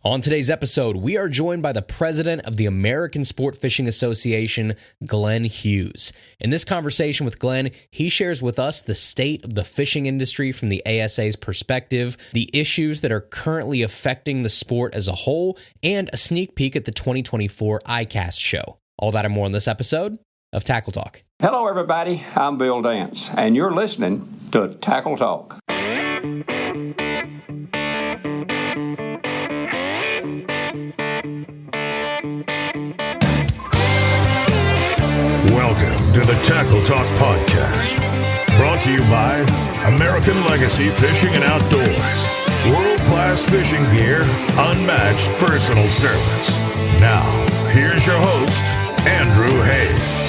On today's episode, we are joined by the president of the American Sportfishing Association, Glenn Hughes. In this conversation with Glenn, he shares with us the state of the fishing industry from the ASA's perspective, the issues that are currently affecting the sport as a whole, and a sneak peek at the 2024 ICAST show. All that and more in this episode of Tackle Talk. Hello, everybody. I'm Bill Dance, and you're listening to Tackle Talk. Welcome to the Tackle Talk Podcast, brought to you by American Legacy Fishing and Outdoors. World-class fishing gear, unmatched personal service. Now, here's your host, Andrew Hayes.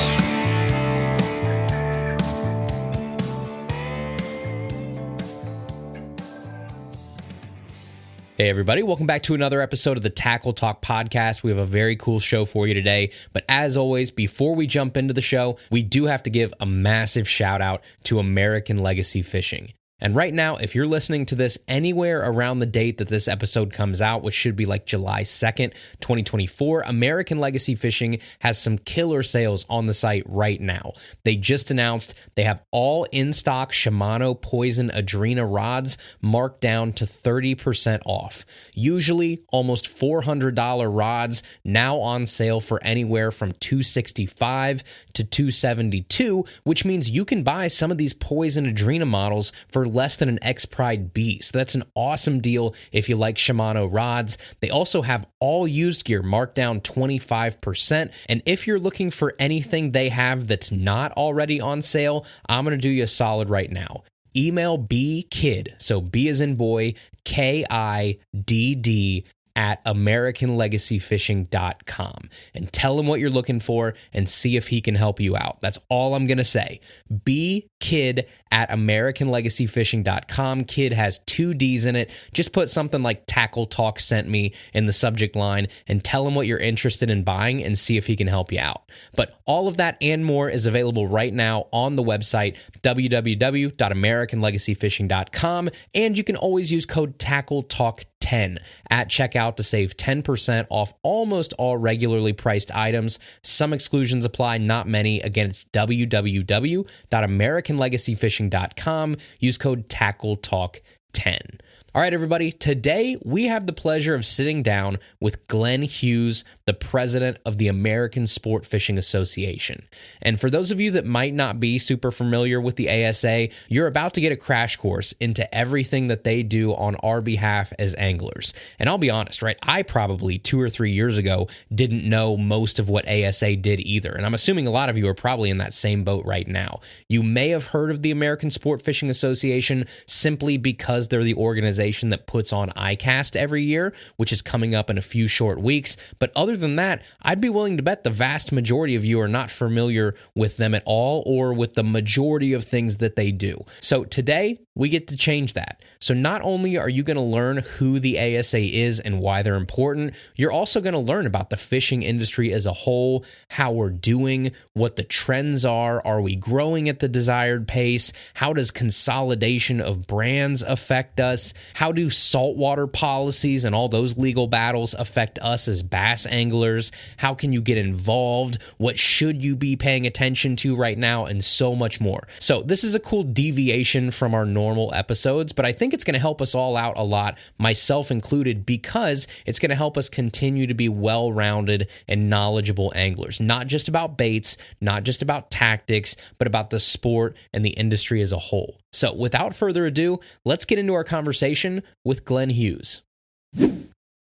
Hey everybody, welcome back to another episode of the Tackle Talk Podcast. We have a very cool show for you today, but as always, before we jump into the show, we do have to give a massive shout out to American Legacy Fishing. And right now, if you're listening to this anywhere around the date that this episode comes out, which should be like July 2nd, 2024, American Legacy Fishing has some killer sales on the site right now. They just announced they have all in-stock Shimano Poison Adrena rods marked down to 30% off. Usually almost $400 rods, now on sale for anywhere from $265 to $272, which means you can buy some of these Poison Adrena models for less than an X-Pride B. So that's an awesome deal if you like Shimano rods. They also have all used gear marked down 25%. And if you're looking for anything they have that's not already on sale, I'm going to do you a solid right now. Email BKID, so B as in boy, KIDD, at AmericanLegacyFishing.com and tell him what you're looking for and see if he can help you out. That's all I'm going to say. BKID at AmericanLegacyFishing.com. Kid has 2 D's in it. Just put something like Tackle Talk sent me in the subject line and tell him what you're interested in buying and see if he can help you out. But all of that and more is available right now on the website, www.AmericanLegacyFishing.com. And you can always use code TackleTalk10 at checkout to save 10% off almost all regularly priced items. Some exclusions apply, not many. Again, it's www.AmericanLegacyFishing.com. Use code TackleTalk10. All right, everybody, today we have the pleasure of sitting down with Glenn Hughes, the president of the American Sportfishing Association. And for those of you that might not be super familiar with the ASA, you're about to get a crash course into everything that they do on our behalf as anglers. And I'll be honest, right? I probably 2 or 3 years ago didn't know most of what ASA did either. And I'm assuming a lot of you are probably in that same boat right now. You may have heard of the American Sportfishing Association simply because they're the organization that puts on ICAST every year, which is coming up in a few short weeks. But other than that, I'd be willing to bet the vast majority of you are not familiar with them at all or with the majority of things that they do. So today, we get to change that. So not only are you going to learn who the ASA is and why they're important, you're also going to learn about the fishing industry as a whole, how we're doing, what the trends are we growing at the desired pace, how does consolidation of brands affect us, how do saltwater policies and all those legal battles affect us as bass anglers, how can you get involved, what should you be paying attention to right now, and so much more. So this is a cool deviation from our normal episodes, but I think it's going to help us all out a lot, myself included, because it's going to help us continue to be well-rounded and knowledgeable anglers, not just about baits, not just about tactics, but about the sport and the industry as a whole. So without further ado, let's get into our conversation with Glenn Hughes.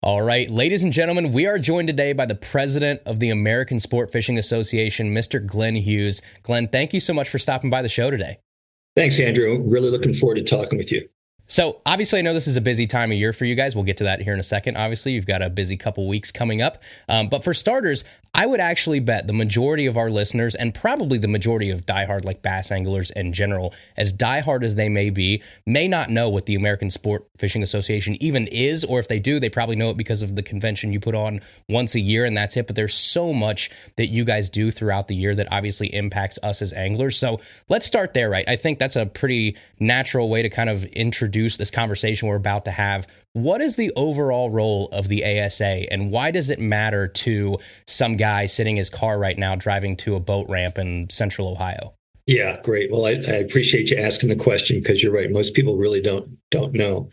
All right, ladies and gentlemen, we are joined today by the president of the American Sportfishing Association, Mr. Glenn Hughes. Glenn, thank you so much for stopping by the show today. Thanks, Andrew. Really looking forward to talking with you. So obviously, I know this is a busy time of year for you guys. We'll get to that here in a second. Obviously, you've got a busy couple weeks coming up. But for starters, I would actually bet the majority of our listeners, and probably the majority of diehard like bass anglers in general, as diehard as they may be, may not know what the American Sport Fishing Association even is, or if they do, they probably know it because of the convention you put on once a year, and that's it. But there's so much that you guys do throughout the year that obviously impacts us as anglers. So let's start there, right? I think that's a pretty natural way to kind of introduce introduce this conversation we're about to have, what is the overall role of the ASA, and why does it matter to some guy sitting in his car right now driving to a boat ramp in Central Ohio? Yeah, great. Well, I appreciate you asking the question, because you're right. Most people really don't know.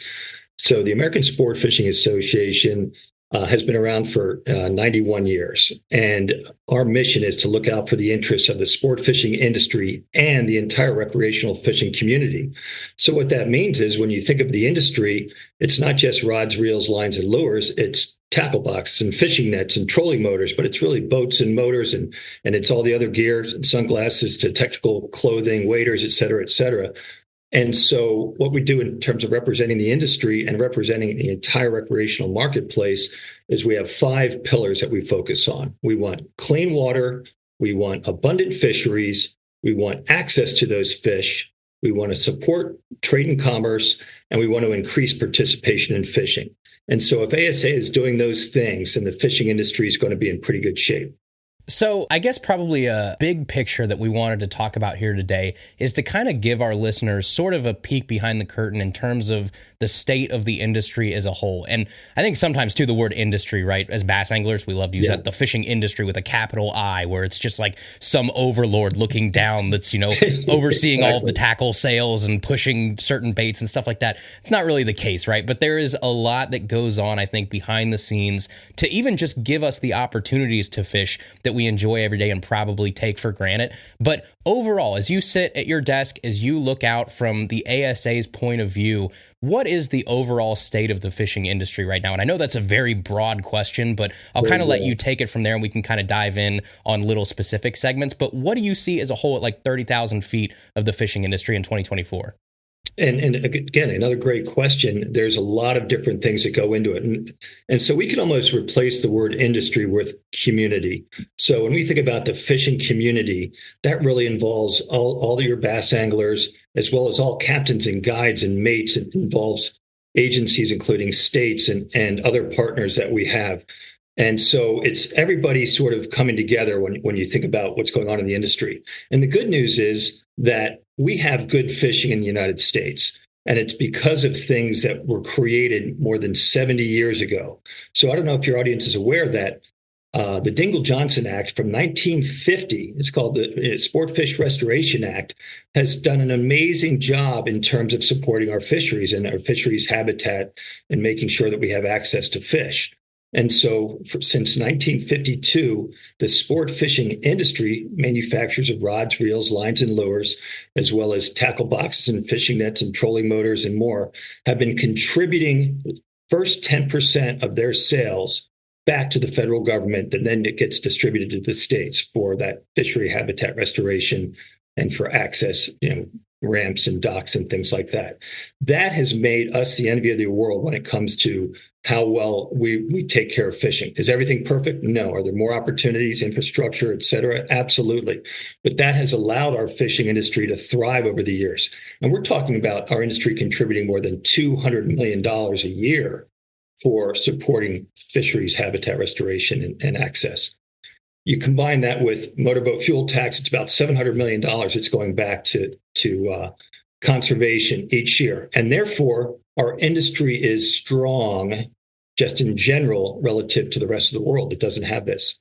So the American Sportfishing Association has been around for 91 years. And our mission is to look out for the interests of the sport fishing industry and the entire recreational fishing community. So what that means is, when you think of the industry, it's not just rods, reels, lines, and lures. It's tackle boxes and fishing nets and trolling motors, but it's really boats and motors, and it's all the other gear, sunglasses to technical clothing, waders, et cetera, et cetera. And so what we do in terms of representing the industry and representing the entire recreational marketplace is we have 5 pillars that we focus on. We want clean water. We want abundant fisheries. We want access to those fish. We want to support trade and commerce, and we want to increase participation in fishing. And so if ASA is doing those things, then the fishing industry is going to be in pretty good shape. So I guess probably a big picture that we wanted to talk about here today is to kind of give our listeners sort of a peek behind the curtain in terms of the state of the industry as a whole. And I think sometimes too, the word industry, right? As bass anglers, we love to use that, the fishing industry with a capital I, where it's just like some overlord looking down that's, overseeing all of the tackle sales and pushing certain baits and stuff like that. It's not really the case, right? But there is a lot that goes on, I think, behind the scenes to even just give us the opportunities to fish that we enjoy every day and probably take for granted. But overall, as you sit at your desk, as you look out from the ASA's point of view, what is the overall state of the fishing industry right now? And I know that's a very broad question, but I'll kind of let you take it from there, and we can kind of dive in on little specific segments. But what do you see as a whole at like 30,000 feet of the fishing industry in 2024? And again, another great question. There's a lot of different things that go into it. And so we can almost replace the word industry with community. So when we think about the fishing community, that really involves all of your bass anglers, as well as all captains and guides and mates. It involves agencies, including states and other partners that we have. And so it's everybody sort of coming together when you think about what's going on in the industry. And the good news is that we have good fishing in the United States, and it's because of things that were created more than 70 years ago. So I don't know if your audience is aware that the Dingell-Johnson Act from 1950, it's called the Sportfish Restoration Act, has done an amazing job in terms of supporting our fisheries and our fisheries habitat and making sure that we have access to fish. And so since 1952, the sport fishing industry, manufacturers of rods, reels, lines, and lures, as well as tackle boxes and fishing nets and trolling motors and more, have been contributing first 10% of their sales back to the federal government, and then it gets distributed to the states for that fishery habitat restoration and for access, ramps and docks and things like that. That has made us the envy of the world when it comes to how well we take care of fishing. Is everything perfect? No. Are there more opportunities, infrastructure, et cetera? Absolutely. But that has allowed our fishing industry to thrive over the years. And we're talking about our industry contributing more than $200 million a year for supporting fisheries habitat restoration and access. You combine that with motorboat fuel tax, it's about $700 million. It's going back to conservation each year. And therefore, our industry is strong just in general relative to the rest of the world that doesn't have this.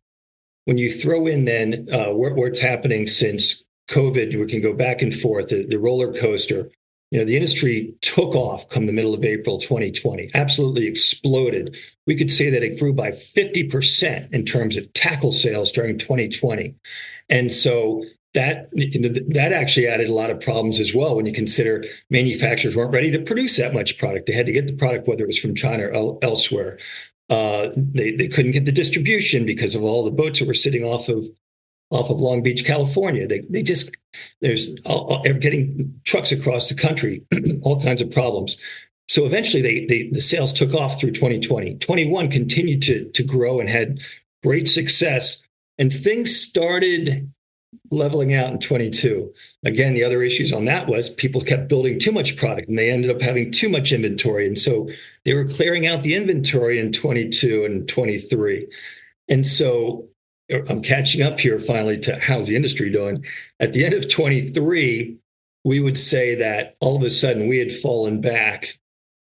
When you throw in then what's happening since COVID, we can go back and forth, the roller coaster. The industry took off come the middle of April 2020, absolutely exploded. We could say that it grew by 50% in terms of tackle sales during 2020. And so that actually added a lot of problems as well when you consider manufacturers weren't ready to produce that much product. They had to get the product, whether it was from China or elsewhere. They couldn't get the distribution because of all the boats that were sitting off of Long Beach, California. There's getting trucks across the country, all kinds of problems. So eventually the sales took off through 2020. 21 continued to grow and had great success. And things started leveling out in 22. Again, the other issues on that was people kept building too much product and they ended up having too much inventory. And so they were clearing out the inventory in 22 and 23. And so I'm catching up here finally to how's the industry doing. At the end of 23, we would say that all of a sudden we had fallen back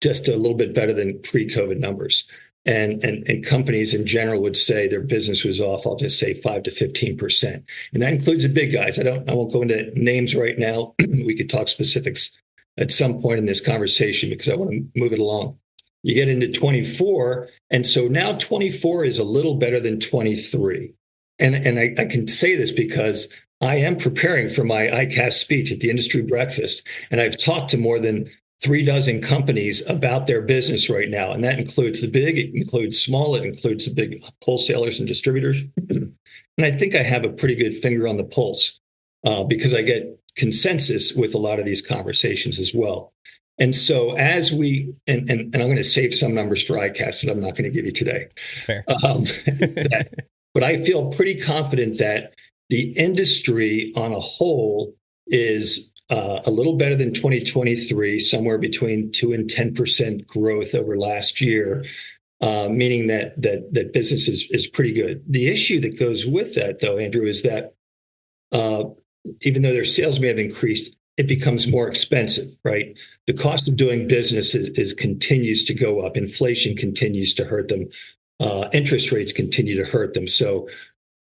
just a little bit better than pre-COVID numbers. And companies in general would say their business was off, I'll just say 5 to 15%. And that includes the big guys. I won't go into names right now. We could talk specifics at some point in this conversation because I want to move it along. You get into 24, and so now 24 is a little better than 23. And I can say this because I am preparing for my ICAST speech at the industry breakfast, and I've talked to more than 36 companies about their business right now. And that includes the big, it includes small, it includes the big wholesalers and distributors. And I think I have a pretty good finger on the pulse because I get consensus with a lot of these conversations as well. And so as we, and I'm going to save some numbers for ICAST that I'm not going to give you today. That's fair. But I feel pretty confident that the industry on a whole is a little better than 2023, somewhere between 2 and 10% growth over last year, meaning that business is pretty good. The issue that goes with that, though, Andrew, is that even though their sales may have increased, it becomes more expensive, right? The cost of doing business continues to go up. Inflation continues to hurt them. Interest rates continue to hurt them. So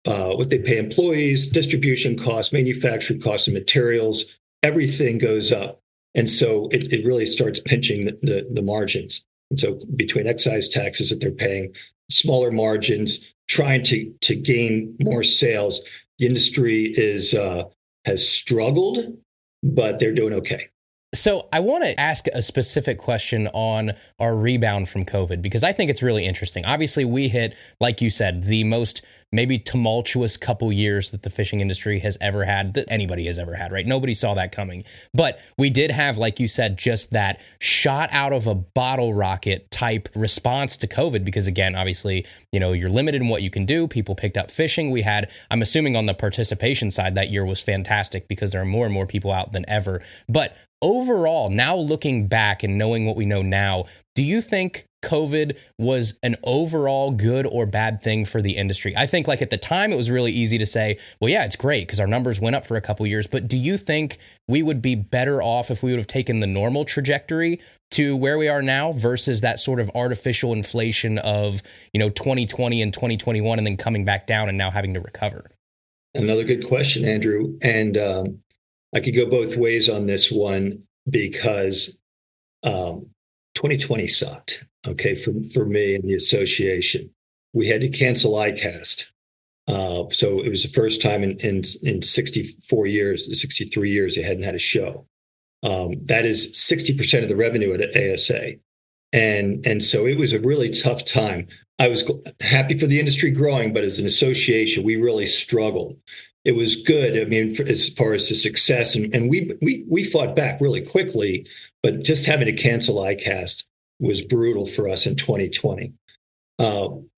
what they pay employees, distribution costs, manufacturing costs, and materials, everything goes up. And so it really starts pinching the margins. And so between excise taxes that they're paying, smaller margins, trying to gain more sales, the industry has struggled, but they're doing okay. So I want to ask a specific question on our rebound from COVID, because I think it's really interesting. Obviously, we hit, like you said, the most maybe tumultuous couple years that the fishing industry has ever had, that anybody has ever had, right? Nobody saw that coming. But we did have, like you said, just that shot out of a bottle rocket type response to COVID, because again, obviously, you're limited in what you can do. People picked up fishing. We had, I'm assuming on the participation side, that year was fantastic because there are more and more people out than ever. But overall, now looking back and knowing what we know now, do you think COVID was an overall good or bad thing for the industry? I think like at the time, it was really easy to say, well, yeah, it's great because our numbers went up for a couple years. But do you think we would be better off if we would have taken the normal trajectory to where we are now versus that sort of artificial inflation of, 2020 and 2021 and then coming back down and now having to recover? Another good question, Andrew. And I could go both ways on this one because 2020 sucked. Okay, for me and the association, we had to cancel ICAST. So it was the first time in 63 years, they hadn't had a show. That is 60% of the revenue at ASA. And so it was a really tough time. I was happy for the industry growing, but as an association, we really struggled. It was good. I mean, as far as the success, and we fought back really quickly, but just having to cancel ICAST was brutal for us in 2020.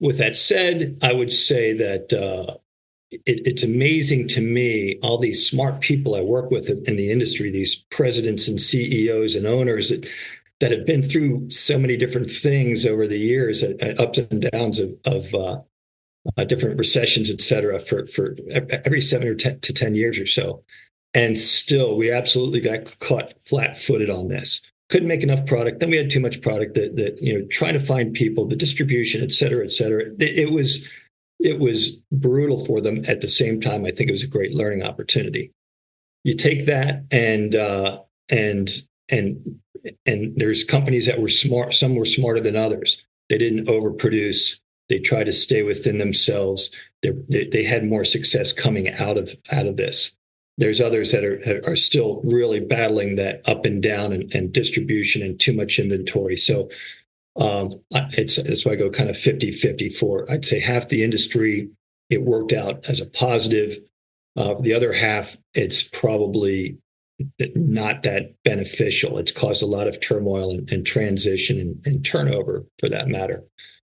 With that said, I would say that it's amazing to me, all these smart people I work with in the industry, these presidents and CEOs and owners that have been through so many different things over the years, ups and downs of different recessions, et cetera, for every 7 to 10 years or so. And still, we absolutely got caught flat-footed on this. Couldn't make enough product. Then we had too much product that trying to find people, the distribution, et cetera, et cetera. It was brutal for them. At the same time, I think it was a great learning opportunity. You take that and there's companies that were smart. Some were smarter than others. They didn't overproduce. They tried to stay within themselves. They had more success coming out of this. There's others that are still really battling that up and down and distribution and too much inventory. So it's why I go kind of 50-50 for, I'd say, half the industry. It worked out as a positive. The other half, it's probably not that beneficial. It's caused a lot of turmoil and transition and turnover, for that matter.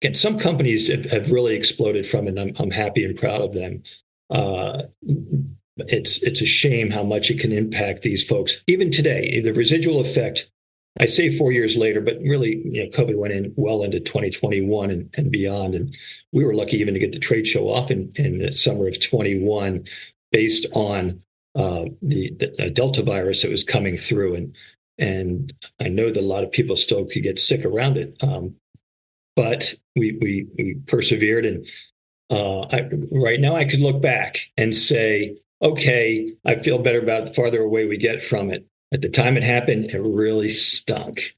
Again, some companies have really exploded from it, and I'm happy and proud of them. It's a shame how much it can impact these folks. Even today, the residual effect, I say 4 years later, but really, COVID went in well into 2021 and beyond. And we were lucky even to get the trade show off in the summer of 21 based on the Delta virus that was coming through. and I know that a lot of people still could get sick around it. But we persevered, and right now I could look back and say, okay, I feel better about it the farther away we get from it. At the time it happened, it really stunk.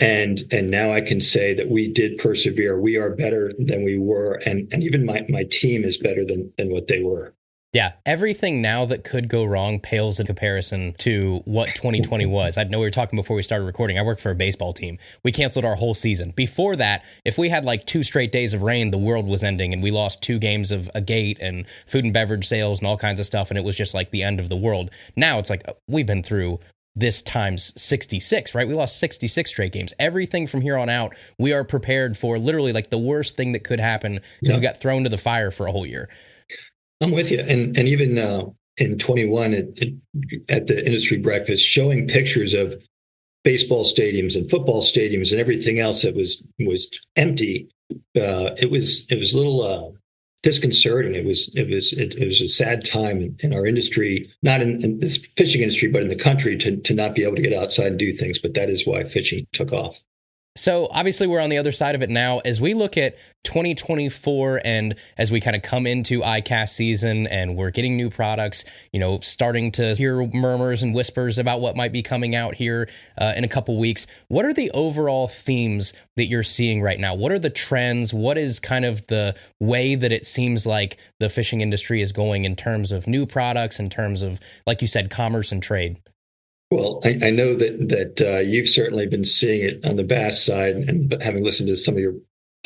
And now I can say that we did persevere. We are better than we were. And even my team is better than what they were. Yeah, everything now that could go wrong pales in comparison to what 2020 was. I know we were talking before we started recording. I work for a baseball team. We canceled our whole season. Before that, if we had like 2 straight days of rain, the world was ending and we lost 2 games of a gate and food and beverage sales and all kinds of stuff. And it was just like the end of the world. Now it's like we've been through this times 66, right? We lost 66 straight games. Everything from here on out, we are prepared for literally like the worst thing that could happen because we got thrown to the fire for a whole year. I'm with you. And even in 21 at the industry breakfast, showing pictures of baseball stadiums and football stadiums and everything else that was empty, it was a little disconcerting. It was a sad time in our industry, not in this fishing industry, but in the country to not be able to get outside and do things. But that is why fishing took off. So obviously we're on the other side of it now. As we look at 2024 and as we kind of come into ICAST season and we're getting new products, starting to hear murmurs and whispers about what might be coming out here in a couple weeks. What are the overall themes that you're seeing right now? What are the trends? What is kind of the way that it seems like the fishing industry is going in terms of new products, in terms of, like you said, commerce and trade? Well, I know that you've certainly been seeing it on the bass side, and having listened to some of your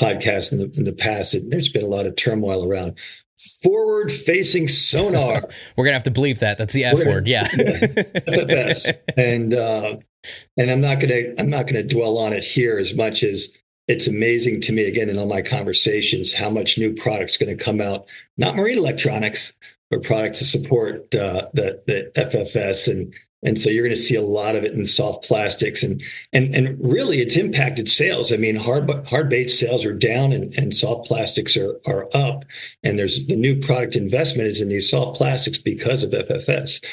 podcasts in the past, there's been a lot of turmoil around forward-facing sonar. We're gonna have to bleep that. That's the F word, yeah. FFS, and I'm not gonna dwell on it here as much as it's amazing to me. Again, in all my conversations, how much new product's going to come out. Not marine electronics, but products to support the FFS and so you're going to see a lot of it in soft plastics and really it's impacted sales. I mean, hard bait sales are down and soft plastics are up. And there's the new product investment is in these soft plastics because of FFS.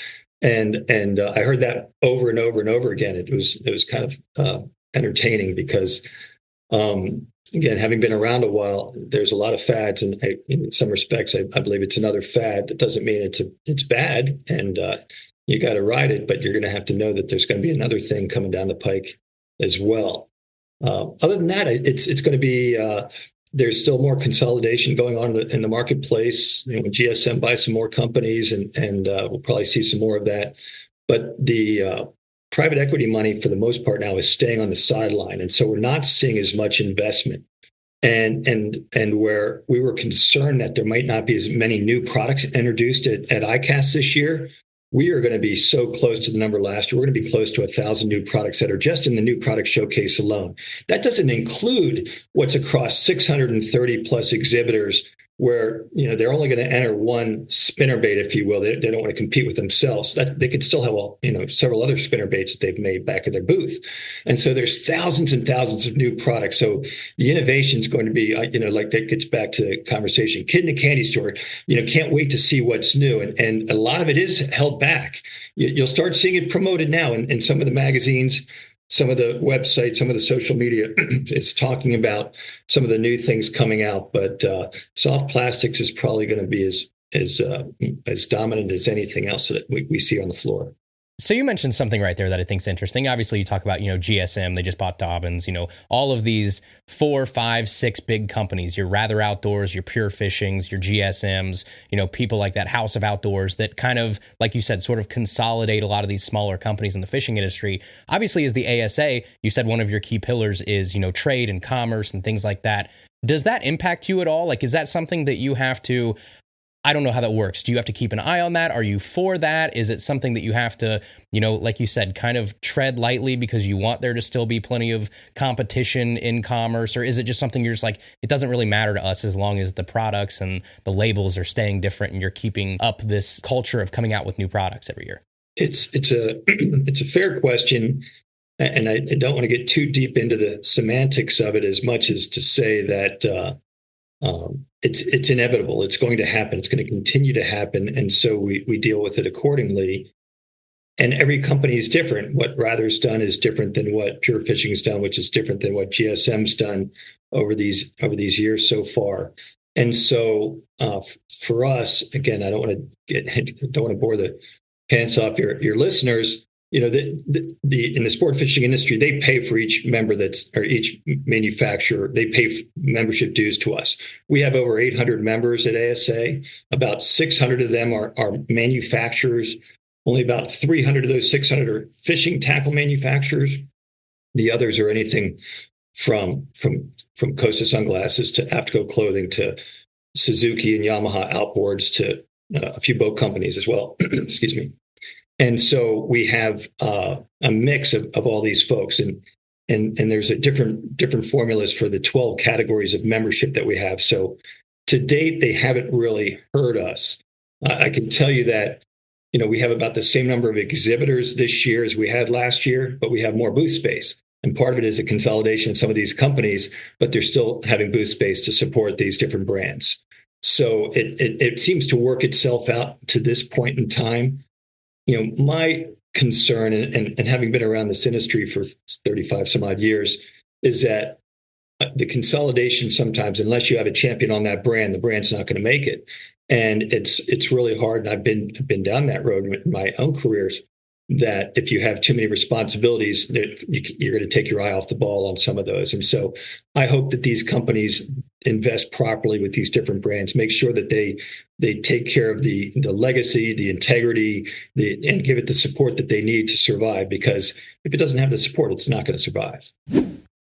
And I heard that over and over and over again. It was kind of entertaining because, again, having been around a while, there's a lot of fads, and in some respects, I believe it's another fad. That doesn't mean it's bad, and you got to ride it, but you're going to have to know that there's going to be another thing coming down the pike as well. Other than that, it's going to be there's still more consolidation going on in the marketplace. GSM buys some more companies, and we'll probably see some more of that. But the private equity money, for the most part now, is staying on the sideline, and so we're not seeing as much investment. And where we were concerned that there might not be as many new products introduced at ICAST this year, we are going to be so close to the number last year. We're going to be close to 1,000 new products that are just in the new product showcase alone. That doesn't include what's across 630 plus exhibitors where, they're only going to enter one spinnerbait, if you will. They don't want to compete with themselves. That they could still have, several other spinnerbaits that they've made back at their booth. And so there's thousands and thousands of new products. So the innovation is going to be, like that gets back to the conversation. Kid in a candy store, can't wait to see what's new. And a lot of it is held back. You'll start seeing it promoted now in some of the magazines. Some of the websites, some of the social media is talking about some of the new things coming out, but soft plastics is probably going to be as dominant as anything else that we see on the floor. So you mentioned something right there that I think is interesting. Obviously, you talk about, GSM, they just bought Dobbins, all of these 4, 5, 6 big companies, your Rather Outdoors, your Pure Fishings, your GSMs, people like that, House of Outdoors that kind of, like you said, sort of consolidate a lot of these smaller companies in the fishing industry. Obviously, as the ASA, you said one of your key pillars is, trade and commerce and things like that. Does that impact you at all? Like, is that something that you have to, I don't know how that works. Do you have to keep an eye on that? Are you for that? Is it something that you have to, like you said, kind of tread lightly because you want there to still be plenty of competition in commerce? Or is it just something you're just like, it doesn't really matter to us as long as the products and the labels are staying different and you're keeping up this culture of coming out with new products every year? It's a fair question. And I don't want to get too deep into the semantics of it as much as to say that it's inevitable. It's going to happen. It's going to continue to happen. And so we deal with it accordingly. And every company is different. What Rather's done is different than what Pure Fishing's done, which is different than what GSM's done over these years so far. And so for us, again, I don't want to bore the pants off your listeners. You know, the in the sport fishing industry, they pay for each member each manufacturer. They pay membership dues to us. We have over 800 members at ASA. About 600 of them are manufacturers. Only about 300 of those 600 are fishing tackle manufacturers. The others are anything from Costa sunglasses to Afterco clothing to Suzuki and Yamaha outboards to a few boat companies as well. Excuse me. And so we have a mix of all these folks, and there's a different formulas for the 12 categories of membership that we have. So to date, they haven't really hurt us. I can tell you that, you know, we have about the same number of exhibitors this year as we had last year, but we have more booth space. And part of it is a consolidation of some of these companies, but they're still having booth space to support these different brands. So it seems to work itself out to this point in time. You know, my concern, and having been around this industry for 35 some odd years, is that the consolidation sometimes, unless you have a champion on that brand, the brand's not going to make it. And it's really hard. And I've been down that road in my own careers, that if you have too many responsibilities, you're going to take your eye off the ball on some of those. And so I hope that these companies invest properly with these different brands, make sure that they take care of the legacy, the integrity, and give it the support that they need to survive. Because if it doesn't have the support, it's not going to survive.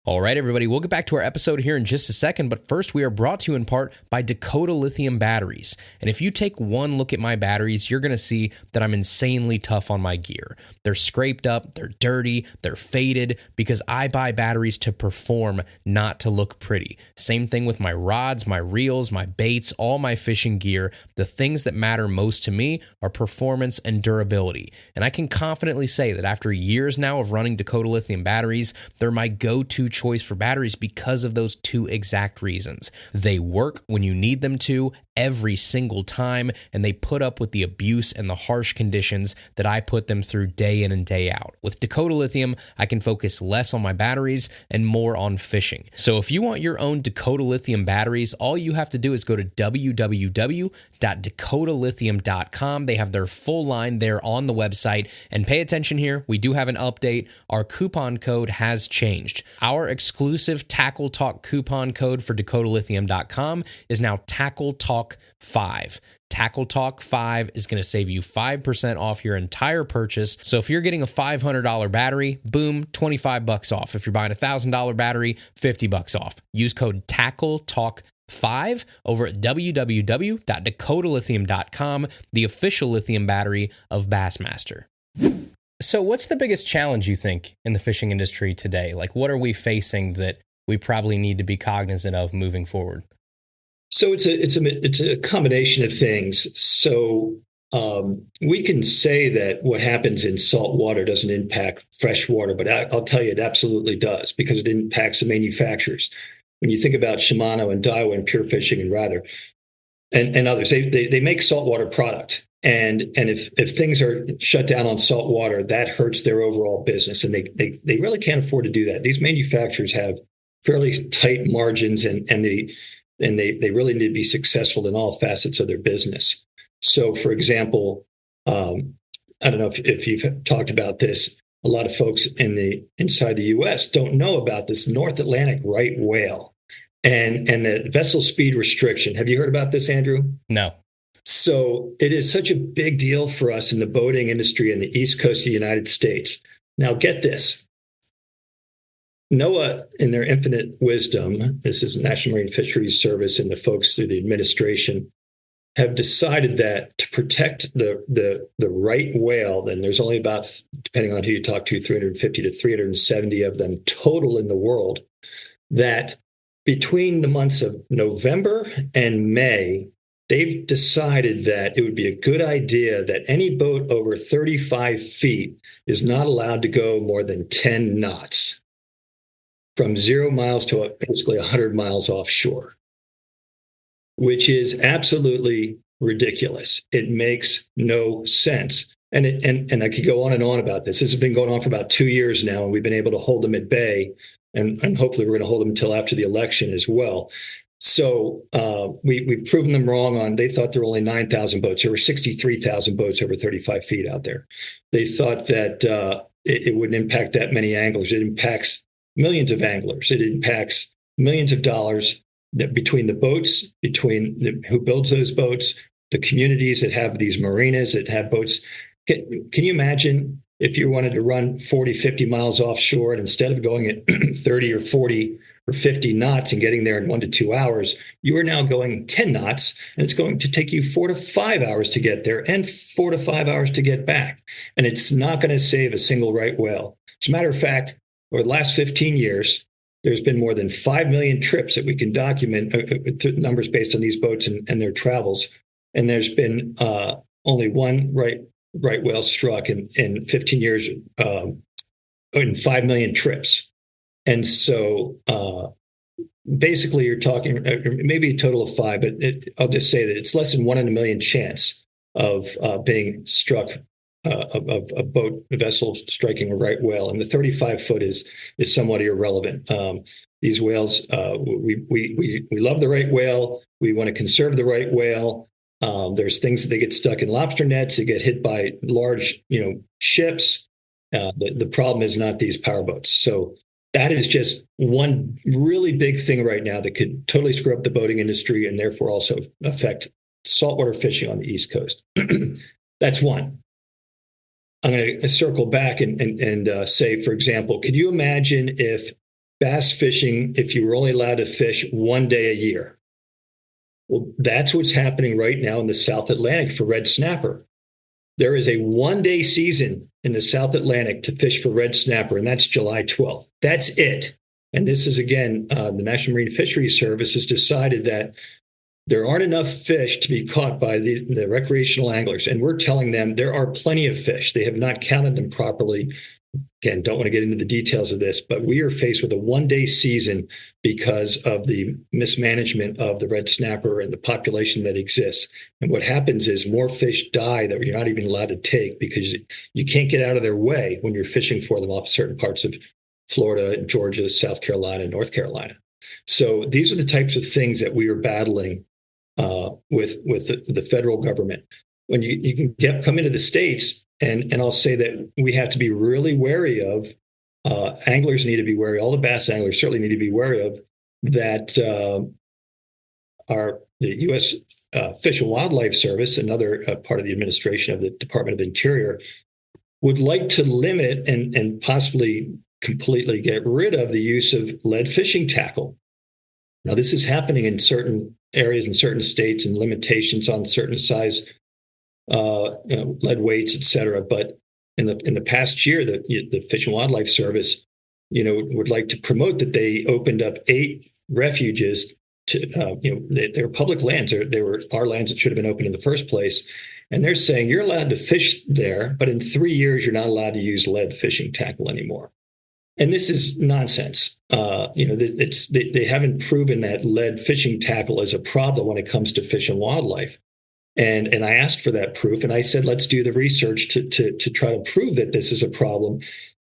All right, everybody, we'll get back to our episode here in just a second, but first we are brought to you in part by Dakota Lithium Batteries. And if you take one look at my batteries, you're going to see that I'm insanely tough on my gear. They're scraped up, they're dirty, they're faded, because I buy batteries to perform, not to look pretty. Same thing with my rods, my reels, my baits, all my fishing gear. The things that matter most to me are performance and durability. And I can confidently say that after years now of running Dakota Lithium batteries, they're my go-to choice for batteries because of those two exact reasons. They work when you need them to every single time, and they put up with the abuse and the harsh conditions that I put them through day in and day out. With Dakota Lithium, I can focus less on my batteries and more on fishing. So if you want your own Dakota Lithium batteries, all you have to do is go to www.dakotalithium.com. They have their full line there on the website. And pay attention here, we do have an update. Our coupon code has changed. Our exclusive Tackle Talk coupon code for dakotalithium.com is now Tackle Talk 5. Tackle Talk 5 is going to save you 5% off your entire purchase. So if you're getting a $500 battery, boom, $25 off. If you're buying a $1,000 battery, $50 off. Use code Tackle Talk 5 over at www.dakotalithium.com, the official lithium battery of Bassmaster. So what's the biggest challenge you think in the fishing industry today? Like, what are we facing that we probably need to be cognizant of moving forward? So it's a combination of things. So we can say that what happens in salt water doesn't impact fresh water, but I'll tell you it absolutely does, because it impacts the manufacturers. When you think about Shimano and Daiwa and Pure Fishing and Rather and others, they make saltwater product. And if things are shut down on salt water, that hurts their overall business. And they really can't afford to do that. These manufacturers have fairly tight margins, and they really need to be successful in all facets of their business. So, for example, I don't know if you've talked about this. A lot of folks inside the U.S. don't know about this North Atlantic right whale and the vessel speed restriction. Have you heard about this, Andrew? No. So it is such a big deal for us in the boating industry in the East Coast of the United States. Now, get this. NOAA, in their infinite wisdom, this is National Marine Fisheries Service and the folks through the administration, have decided that to protect the right whale, and there's only about, depending on who you talk to, 350 to 370 of them total in the world, that between the months of November and May, they've decided that it would be a good idea that any boat over 35 feet is not allowed to go more than 10 knots. From 0 miles to basically 100 miles offshore, which is absolutely ridiculous. It makes no sense. And I could go on and on about this. This has been going on for about 2 years now, and we've been able to hold them at bay. And hopefully we're going to hold them until after the election as well. So we've proven them wrong on, they thought there were only 9,000 boats. There were 63,000 boats over 35 feet out there. They thought that it wouldn't impact that many anglers. It impacts millions of anglers. It impacts millions of dollars between the boats, who builds those boats, the communities that have these marinas that have boats. Can you imagine if you wanted to run 40, 50 miles offshore, and instead of going at 30 or 40 or 50 knots and getting there in 1 to 2 hours, you are now going 10 knots, and it's going to take you 4 to 5 hours to get there and 4 to 5 hours to get back. And it's not going to save a single right whale. As a matter of fact, over the last 15 years, there's been more than 5 million trips that we can document, numbers based on these boats and their travels. And there's been only one right whale struck in 15 years, in 5 million trips. And so basically you're talking maybe a total of 5, but I'll just say that it's less than 1 in a million chance of being struck, a boat, a vessel striking a right whale. And the 35 foot is somewhat irrelevant. These whales, we love the right whale. We want to conserve the right whale. There's things that they get stuck in lobster nets. They get hit by large, ships. The problem is not these powerboats. So that is just one really big thing right now that could totally screw up the boating industry and therefore also affect saltwater fishing on the East Coast. That's one. I'm going to circle back and say, for example, could you imagine if bass fishing, if you were only allowed to fish 1 day a year? Well, that's what's happening right now in the South Atlantic for red snapper. There is a 1-day season in the South Atlantic to fish for red snapper, and that's July 12th. That's it. And this is, again, the National Marine Fisheries Service has decided that there aren't enough fish to be caught by the recreational anglers. And we're telling them there are plenty of fish. They have not counted them properly. Again, don't want to get into the details of this, but we are faced with a 1-day season because of the mismanagement of the red snapper and the population that exists. And what happens is more fish die that you're not even allowed to take because you can't get out of their way when you're fishing for them off certain parts of Florida, Georgia, South Carolina, North Carolina. So these are the types of things that we are battling with the federal government. When you can come into the States, and I'll say that we have to be really wary of, anglers need to be wary, all the bass anglers certainly need to be wary of, that the U.S. Fish and Wildlife Service, another part of the administration of the Department of Interior, would like to limit and possibly completely get rid of the use of lead fishing tackle. Now, this is happening in certain areas in certain states and limitations on certain size lead weights, et cetera. But in the past year, the Fish and Wildlife Service, would like to promote that they opened up 8 refuges to, they were public lands. They were our lands that should have been opened in the first place. And they're saying you're allowed to fish there, but in 3 years, you're not allowed to use lead fishing tackle anymore. And this is nonsense. They haven't proven that lead fishing tackle is a problem when it comes to fish and wildlife. And I asked for that proof, and I said, let's do the research to try to prove that this is a problem.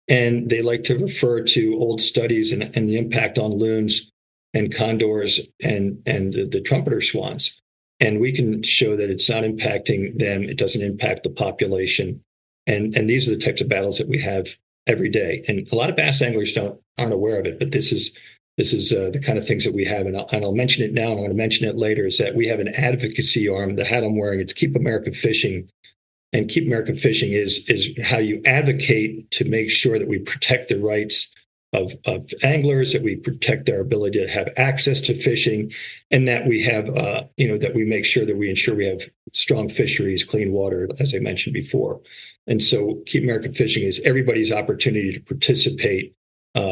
And they like to refer to old studies and the impact on loons and condors and the trumpeter swans. And we can show that it's not impacting them. It doesn't impact the population. And these are the types of battles that we have every day. And a lot of bass anglers aren't aware of it, but this is the kind of things that we have. And I'll mention it now, and I'm going to mention it later, is that we have an advocacy arm. The hat I'm wearing, it's Keep America Fishing. And Keep America Fishing is how you advocate to make sure that we protect the rights of anglers, that we protect their ability to have access to fishing, and that we have, that we make sure that we ensure we have strong fisheries, clean water, as I mentioned before. And so Keep America Fishing is everybody's opportunity to participate,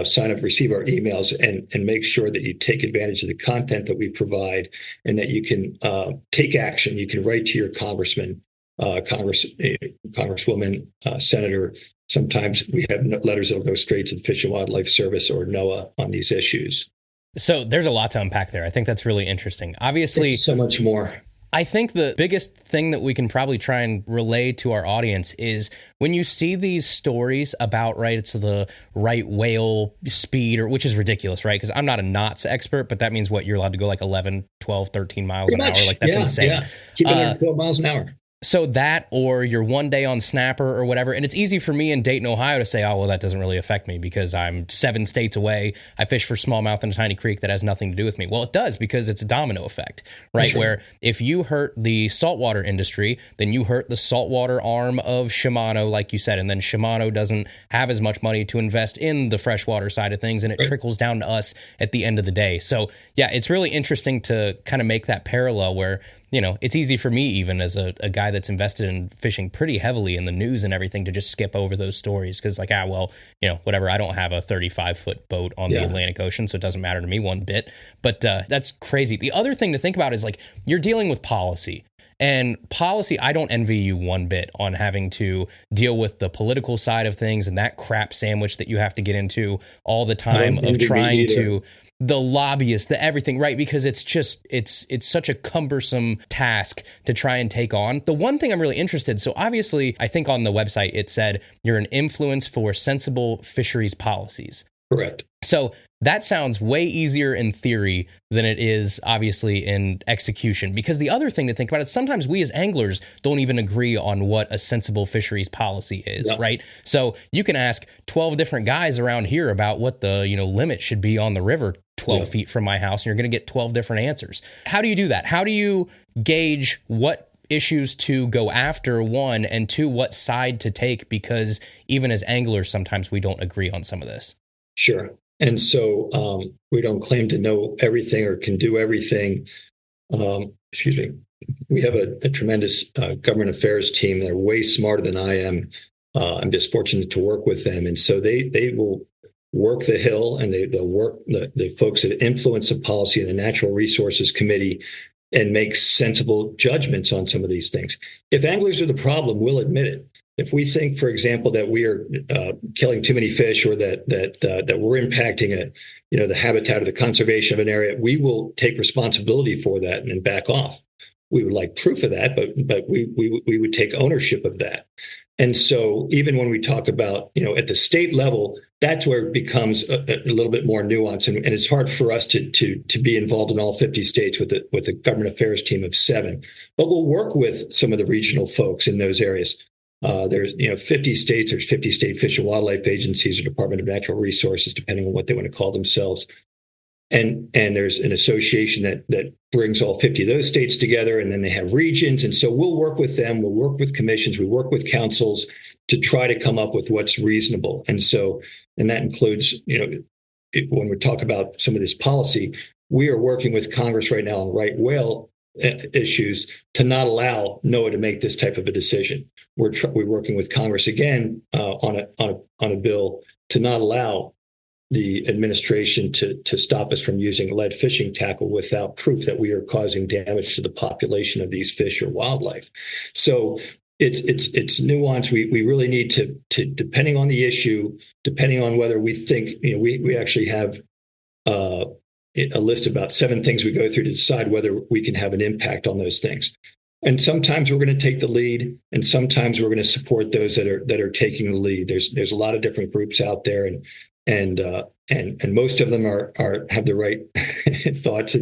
sign up, receive our emails, and make sure that you take advantage of the content that we provide, and that you can take action. You can write to your congressman, congresswoman, senator. Sometimes we have letters that will go straight to the Fish and Wildlife Service or NOAA on these issues. So there's a lot to unpack there. I think that's really interesting. Obviously, so much more. I think the biggest thing that we can probably try and relay to our audience is when you see these stories about, right, it's the right whale speed, or which is ridiculous, right? Because I'm not a knots expert, but that means what, you're allowed to go like 11, 12, 13 miles an hour. Like that's insane. Yeah. Keep it under 12 miles an hour. So that, or you're one day on snapper or whatever. And it's easy for me in Dayton, Ohio to say, oh, well, that doesn't really affect me because I'm 7 states away. I fish for smallmouth in a tiny creek that has nothing to do with me. Well, it does, because it's a domino effect, right? Where if you hurt the saltwater industry, then you hurt the saltwater arm of Shimano, like you said, and then Shimano doesn't have as much money to invest in the freshwater side of things, and it trickles down to us at the end of the day. So yeah, it's really interesting to kind of make that parallel where, you know, it's easy for me, even as a guy that's invested in fishing pretty heavily in the news and everything, to just skip over those stories because, like, well, you know, whatever. I don't have a 35-foot boat on the Atlantic Ocean, so it doesn't matter to me one bit. But that's crazy. The other thing to think about is, like, you're dealing with policy. And policy, I don't envy you one bit on having to deal with the political side of things and that crap sandwich that you have to get into all the time of trying to... the lobbyists, the everything, right? Because it's just, it's such a cumbersome task to try and take on. The one thing I'm really interested, so obviously, I think on the website, it said you're an influence for sensible fisheries policies. Correct. So that sounds way easier in theory than it is obviously in execution. Because the other thing to think about is sometimes we as anglers don't even agree on what a sensible fisheries policy is, right? So you can ask 12 different guys around here about what the, you know, limit should be on the river 12 feet from my house, and you're going to get 12 different answers. How do you do that? How do you gauge what issues to go after, one, and two, what side to take? Because even as anglers, sometimes we don't agree on some of this. Sure. And so we don't claim to know everything or can do everything. Excuse me. We have a tremendous government affairs team. They're way smarter than I am. I'm just fortunate to work with them. And so they will work the Hill, and they'll work the folks that influence the policy in the Natural Resources Committee and make sensible judgments on some of these things. If anglers are the problem, we'll admit it. If we think, for example, that we are killing too many fish, or that we're impacting the habitat or the conservation of an area, we will take responsibility for that and back off. We would like proof of that, but we would take ownership of that. And so even when we talk about, at the state level, that's where it becomes a little bit more nuanced. And it's hard for us to be involved in all 50 states with a government affairs team of 7. But we'll work with some of the regional folks in those areas. There's 50 states, there's 50 state fish and wildlife agencies or Department of Natural Resources, depending on what they want to call themselves. And there's an association that brings all 50 of those states together, and then they have regions. And so we'll work with them, we'll work with commissions, we work with councils to try to come up with what's reasonable. And that includes, when we talk about some of this policy, we are working with Congress right now on right whale issues to not allow NOAA to make this type of a decision. We're working with Congress again on a bill to not allow the administration to stop us from using lead fishing tackle without proof that we are causing damage to the population of these fish or wildlife. So it's nuanced. We really need to depending on the issue, depending on whether we think, we actually have a list of about 7 things we go through to decide whether we can have an impact on those things. And sometimes we're going to take the lead, and sometimes we're going to support those that are taking the lead. There's a lot of different groups out there, and most of them have the right thoughts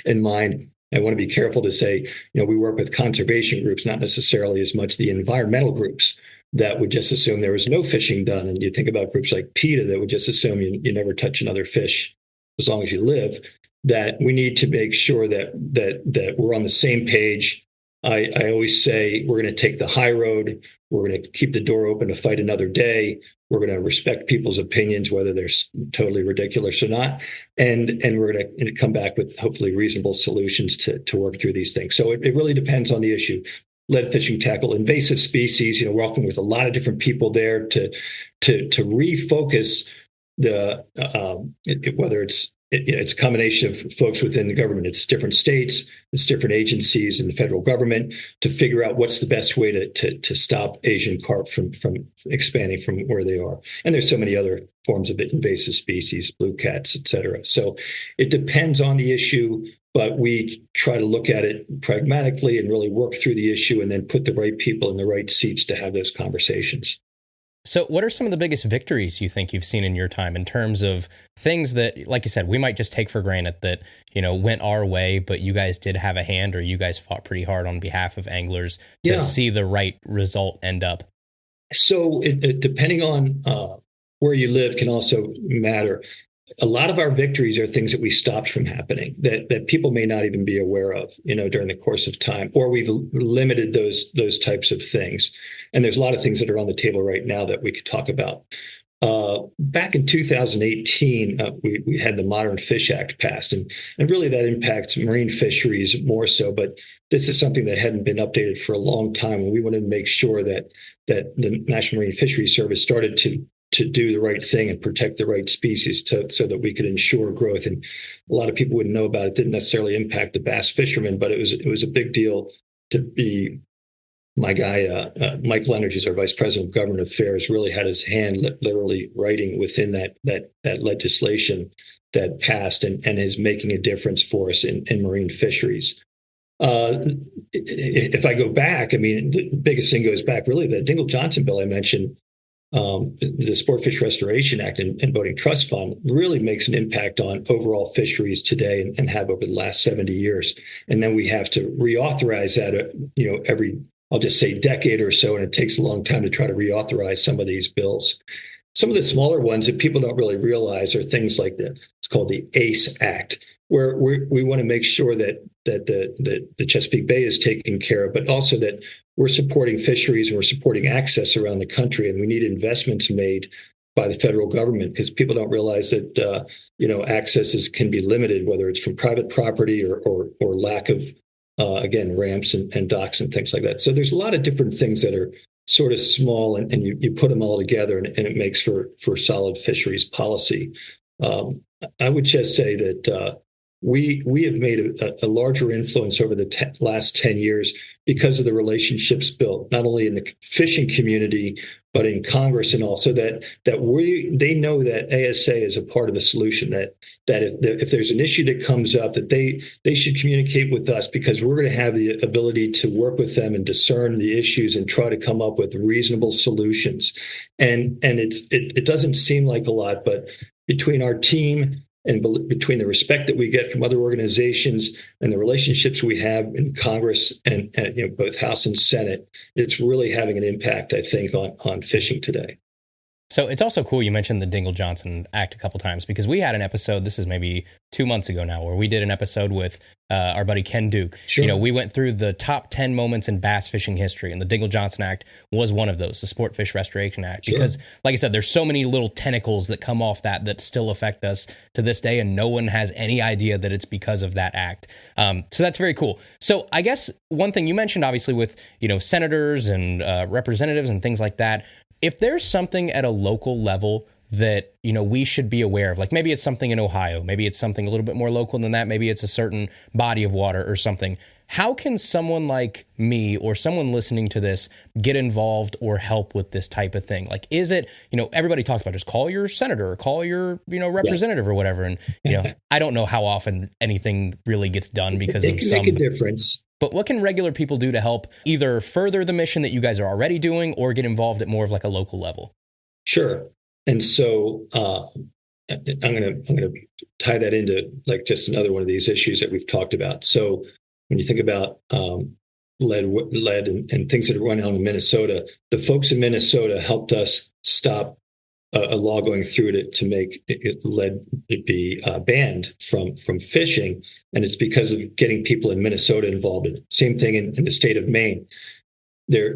in mind. I want to be careful to say, we work with conservation groups, not necessarily as much the environmental groups that would just assume there was no fishing done. And you think about groups like PETA that would just assume you never touch another fish as long as you live. That we need to make sure that we're on the same page. I always say we're going to take the high road. We're going to keep the door open to fight another day. We're going to respect people's opinions, whether they're totally ridiculous or not. And we're going to come back with hopefully reasonable solutions to work through these things. So it really depends on the issue. Lead fishing tackle, invasive species, we're working with a lot of different people there to refocus whether it's a combination of folks within the government. It's different states, it's different agencies in the federal government to figure out what's the best way to stop Asian carp from expanding from where they are. And there's so many other forms of invasive species, blue cats, et cetera. So it depends on the issue. but we try to look at it pragmatically and really work through the issue and then put the right people in the right seats to have those conversations. So what are some of the biggest victories you think you've seen in your time in terms of things that, like you said, we might just take for granted that, went our way, but you guys did have a hand, or you guys fought pretty hard on behalf of anglers to see the right result end up? So it depending on where you live can also matter. A lot of our victories are things that we stopped from happening that people may not even be aware of, during the course of time, or we've limited those types of things. And there's a lot of things that are on the table right now that we could talk about. Back in 2018, we had the Modern Fish Act passed, and really that impacts marine fisheries more so. But this is something that hadn't been updated for a long time, and we wanted to make sure that the National Marine Fisheries Service started to do the right thing and protect the right species so that we could ensure growth. And a lot of people wouldn't know about it. It didn't necessarily impact the bass fishermen, but it was a big deal to be. My guy, Mike Leonard, who's our Vice President of Government Affairs, really had his hand literally writing within that legislation that passed and is making a difference for us in marine fisheries. If I go back, the biggest thing goes back, really, the Dingell-Johnson bill I mentioned, the Sportfish Restoration Act and Boating Trust Fund really makes an impact on overall fisheries today and have over the last 70 years. And then we have to reauthorize that, every, I'll just say, decade or so, and it takes a long time to try to reauthorize some of these bills. Some of the smaller ones that people don't really realize are things like it's called the ACE Act, where we want to make sure that the Chesapeake Bay is taken care of, but also that we're supporting fisheries and we're supporting access around the country, and we need investments made by the federal government because people don't realize that accesses can be limited, whether it's from private property or lack of again ramps and docks and things like that. So there's a lot of different things that are sort of small, and you put them all together, and it makes for solid fisheries policy. I would just say that we have made a larger influence over the last 10 years because of the relationships built, not only in the fishing community, but in Congress, and also that they know that ASA is a part of the solution, that if there's an issue that comes up, that they should communicate with us, because we're going to have the ability to work with them and discern the issues and try to come up with reasonable solutions. And it doesn't seem like a lot, but between our team and between the respect that we get from other organizations and the relationships we have in Congress and both House and Senate, it's really having an impact, I think, on fishing today. So it's also cool you mentioned the Dingell-Johnson Act a couple times, because we had an episode, this is maybe 2 months ago now, where we did an episode with our buddy Ken Duke. Sure. We went through the top 10 moments in bass fishing history, and the Dingell-Johnson Act was one of those, the Sportfish Restoration Act. Sure. Because, like I said, there's so many little tentacles that come off that still affect us to this day, and no one has any idea that it's because of that act. So that's very cool. So I guess one thing you mentioned, obviously, with senators and representatives and things like that, if there's something at a local level that, we should be aware of, like maybe it's something in Ohio, maybe it's something a little bit more local than that, maybe it's a certain body of water or something, how can someone like me or someone listening to this get involved or help with this type of thing? Like, is it, everybody talks about just call your senator or call your, representative or whatever. And, I don't know how often anything really gets done because it can make a difference. But what can regular people do to help either further the mission that you guys are already doing or get involved at more of like a local level? Sure. And so I'm going to tie that into like just another one of these issues that we've talked about. So when you think about lead and things that are going on in Minnesota, the folks in Minnesota helped us stop a law going through to make lead be banned from fishing. And it's because of getting people in Minnesota involved. Same thing in the state of Maine. There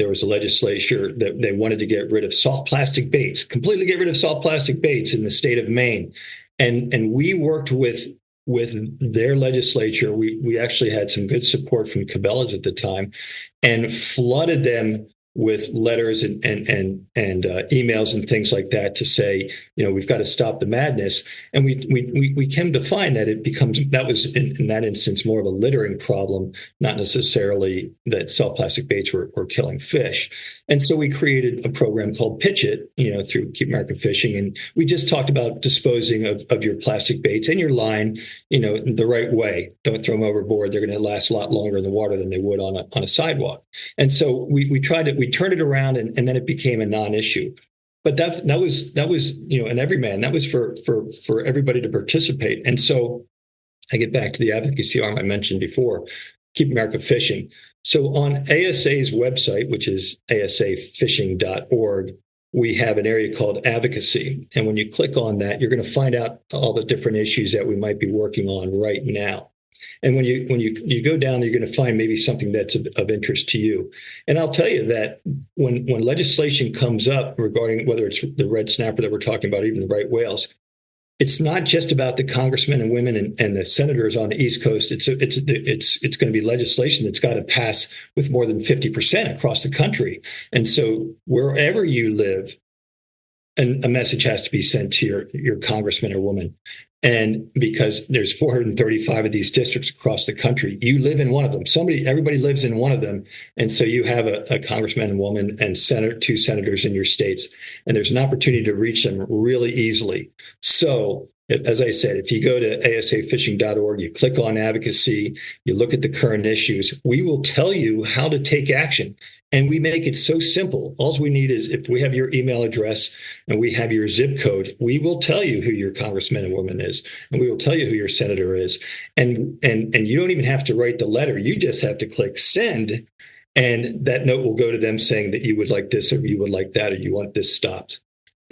was a legislature that they wanted to get rid of soft plastic baits, completely get rid of soft plastic baits in the state of Maine. And we worked with their legislature. We actually had some good support from Cabela's at the time, and flooded them with letters and emails and things like that to say, we've got to stop the madness. And we came to find that that was in that instance more of a littering problem, not necessarily that soft plastic baits were killing fish. And so we created a program called Pitch It, through Keep America Fishing. And we just talked about disposing of your plastic baits and your line, the right way. Don't throw them overboard. They're going to last a lot longer in the water than they would on a sidewalk. And so we turned it around, and then it became a non-issue. But that was an everyman. That was for everybody to participate. And so I get back to the advocacy arm I mentioned before, Keep America Fishing. So on ASA's website, which is asafishing.org, we have an area called advocacy. And when you click on that, you're going to find out all the different issues that we might be working on right now. And when you go down there, you're going to find maybe something that's of interest to you. And I'll tell you that when legislation comes up regarding whether it's the red snapper that we're talking about, even the right whales, it's not just about the congressmen and women and the senators on the East Coast. It's going to be legislation that's got to pass with more than 50% across the country. And so wherever you live, a message has to be sent to your congressman or woman. And because there's 435 of these districts across the country, you live in one of them. Everybody lives in one of them. And so you have a congressman and woman and two senators in your states. And there's an opportunity to reach them really easily. So, as I said, if you go to asafishing.org, you click on advocacy, you look at the current issues, we will tell you how to take action. And we make it so simple. All we need is if we have your email address and we have your zip code, we will tell you who your congressman and woman is, and we will tell you who your senator is. And you don't even have to write the letter. You just have to click send, and that note will go to them saying that you would like this or you would like that or you want this stopped.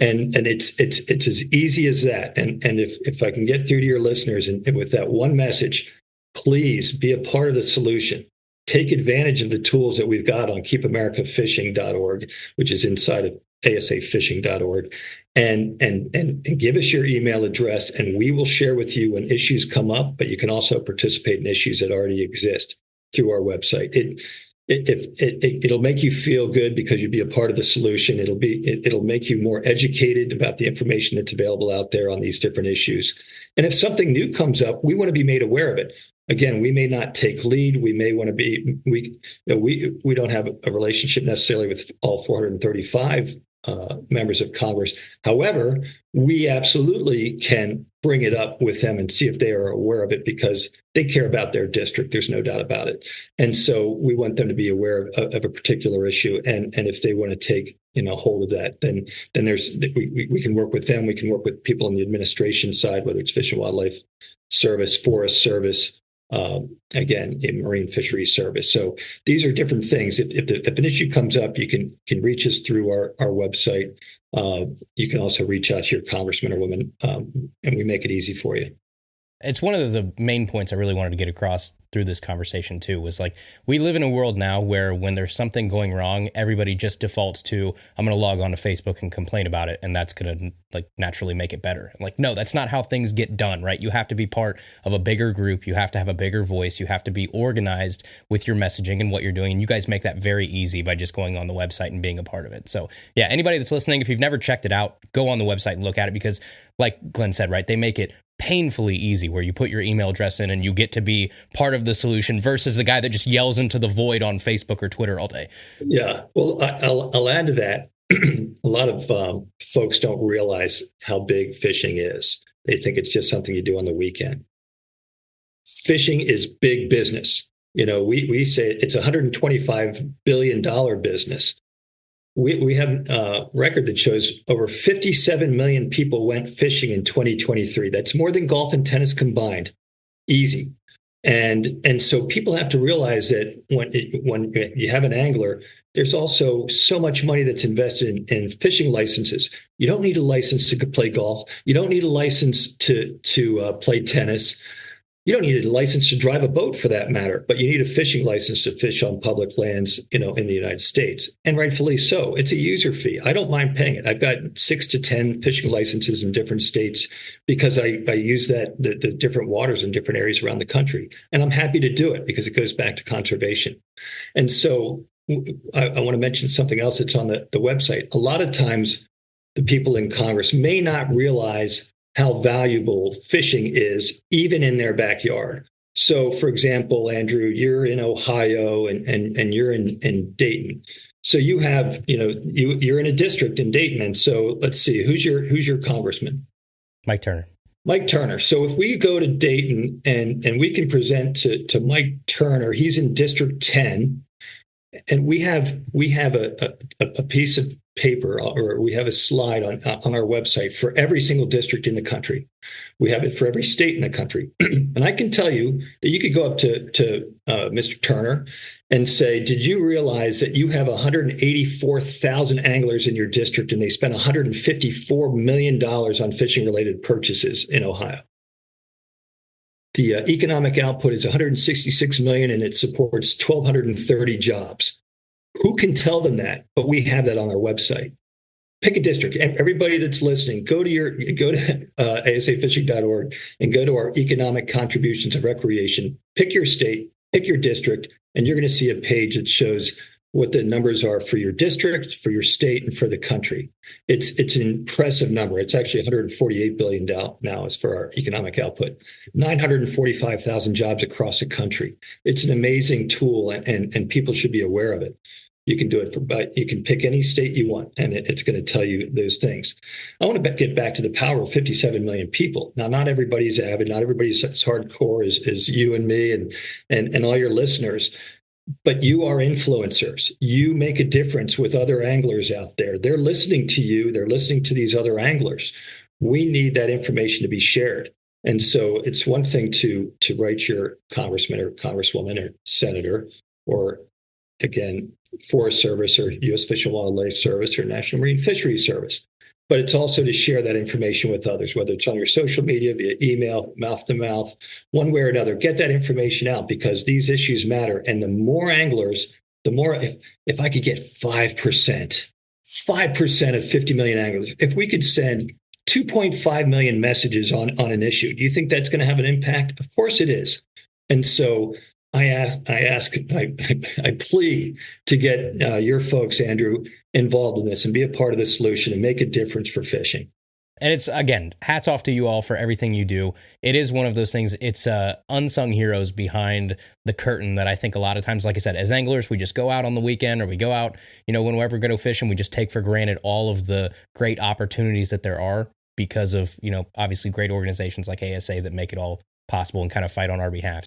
And it's as easy as that. And if I can get through to your listeners and with that one message, please be a part of the solution. Take advantage of the tools that we've got on keepamericafishing.org, which is inside of asafishing.org, and give us your email address, and we will share with you when issues come up, but you can also participate in issues that already exist through our website. It'll make you feel good because you'll be a part of the solution. It'll make you more educated about the information that's available out there on these different issues. And if something new comes up, we want to be made aware of it. Again, we may not take lead. We may want to be, we don't have a relationship necessarily with all 435 members of Congress. However, we absolutely can bring it up with them and see if they are aware of it because they care about their district. There's no doubt about it. And so we want them to be aware of a particular issue. And if they want to take hold of that, then we can work with them. We can work with people on the administration side, whether it's Fish and Wildlife Service, Forest Service, again, in Marine Fisheries Service. So these are different things. If an issue comes up, you can reach us through our website. You can also reach out to your congressman or woman, and we make it easy for you. It's one of the main points I really wanted to get across through this conversation too, was like, we live in a world now where when there's something going wrong, everybody just defaults to, I'm going to log on to Facebook and complain about it, and that's going to naturally make it better. Like, no, that's not how things get done, right? You have to be part of a bigger group. You have to have a bigger voice. You have to be organized with your messaging and what you're doing. And you guys make that very easy by just going on the website and being a part of it. So yeah, anybody that's listening, if you've never checked it out, go on the website and look at it, because like Glenn said, right, they make it painfully easy where you put your email address in and you get to be part of the solution versus the guy that just yells into the void on Facebook or Twitter all day. Yeah. Well, I'll add to that. A lot of folks don't realize how big fishing is. They think it's just something you do on the weekend. Fishing is big business. We say it's a $125 billion business. We have a record that shows over 57 million people went fishing in 2023. That's more than golf and tennis combined. Easy. And so people have to realize that when you have an angler, there's also so much money that's invested in fishing licenses. You don't need a license to play golf. You don't need a license to play tennis. You don't need a license to drive a boat for that matter, but you need a fishing license to fish on public lands, in the United States. And rightfully so. It's a user fee. I don't mind paying it. I've got 6 to 10 fishing licenses in different states because I use the different waters in different areas around the country. And I'm happy to do it because it goes back to conservation. And so I want to mention something else that's on the website. A lot of times the people in Congress may not realize how valuable fishing is, even in their backyard. So, for example, Andrew, you're in Ohio and you're in Dayton. So you have, you're in a district in Dayton, and so let's see, who's your congressman? Mike Turner. Mike Turner. So if we go to Dayton and we can present to Mike Turner, he's in District 10, and we have a piece of paper, or we have a slide on our website for every single district in the country. We have it for every state in the country. And I can tell you that you could go up to Mr. Turner and say, did you realize that you have 184,000 anglers in your district and they spend $154 million on fishing related purchases in Ohio? The economic output is 166 million and it supports 1,230 jobs. Who can tell them that? But we have that on our website. Pick a district. Everybody that's listening, go to asafishing.org and go to our economic contributions of recreation. Pick your state, pick your district, and you're going to see a page that shows what the numbers are for your district, for your state, and for the country. It's an impressive number. It's actually $148 billion now as for our economic output. 945,000 jobs across the country. It's an amazing tool, and people should be aware of it. You can do it you can pick any state you want, and it's going to tell you those things. I want to get back to the power of 57 million people. Now, not everybody's avid, not everybody's as hardcore as you and me and all your listeners. But you are influencers. You make a difference with other anglers out there. They're listening to you. They're listening to these other anglers. We need that information to be shared. And so it's one thing to write your congressman or congresswoman or senator, or again, Forest Service or U.S. Fish and Wildlife Service or National Marine Fisheries Service. But it's also to share that information with others, whether it's on your social media, via email, mouth to mouth, one way or another. Get that information out because these issues matter. And the more anglers, the more, if I could get 5% of 50 million anglers, if we could send 2.5 million messages on an issue, do you think that's going to have an impact? Of course it is. And so I plead to get your folks, Andrew, involved in this and be a part of the solution and make a difference for fishing. And it's, again, hats off to you all for everything you do. It is one of those things, it's unsung heroes behind the curtain that I think a lot of times, like I said, as anglers, we just go out on the weekend or we go out, whenever we go fishing, we just take for granted all of the great opportunities that there are because of, obviously great organizations like ASA that make it all possible and kind of fight on our behalf.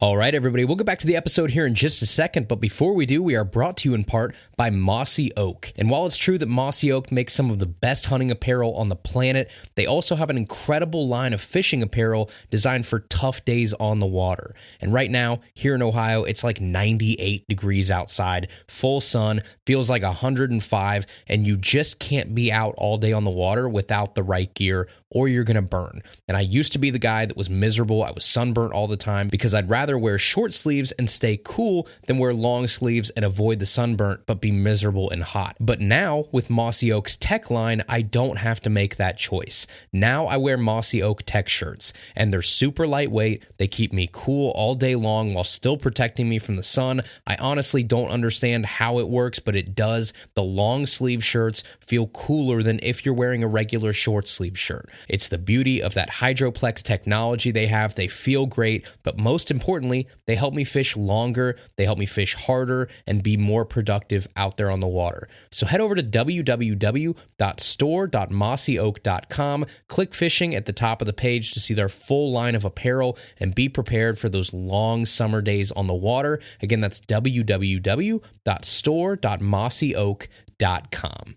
All right, everybody, we'll get back to the episode here in just a second, but before we do, we are brought to you in part by Mossy Oak. And while it's true that Mossy Oak makes some of the best hunting apparel on the planet, they also have an incredible line of fishing apparel designed for tough days on the water. And right now, here in Ohio, it's like 98 degrees outside, full sun, feels like 105, and you just can't be out all day on the water without the right gear, or you're going to burn. And I used to be the guy that was miserable. I was sunburnt all the time because I'd rather wear short sleeves and stay cool than wear long sleeves and avoid the sunburnt but be miserable and hot. But now with Mossy Oak's tech line, I don't have to make that choice. Now I wear Mossy Oak tech shirts, and they're super lightweight. They keep me cool all day long while still protecting me from the sun. I honestly don't understand how it works, but it does. The long sleeve shirts feel cooler than if you're wearing a regular short sleeve shirt. It's the beauty of that Hydroplex technology they have. They feel great, but most importantly, they help me fish longer, they help me fish harder, and be more productive out there on the water. So head over to www.store.mossyoak.com, click fishing at the top of the page to see their full line of apparel, and be prepared for those long summer days on the water. Again, that's www.store.mossyoak.com.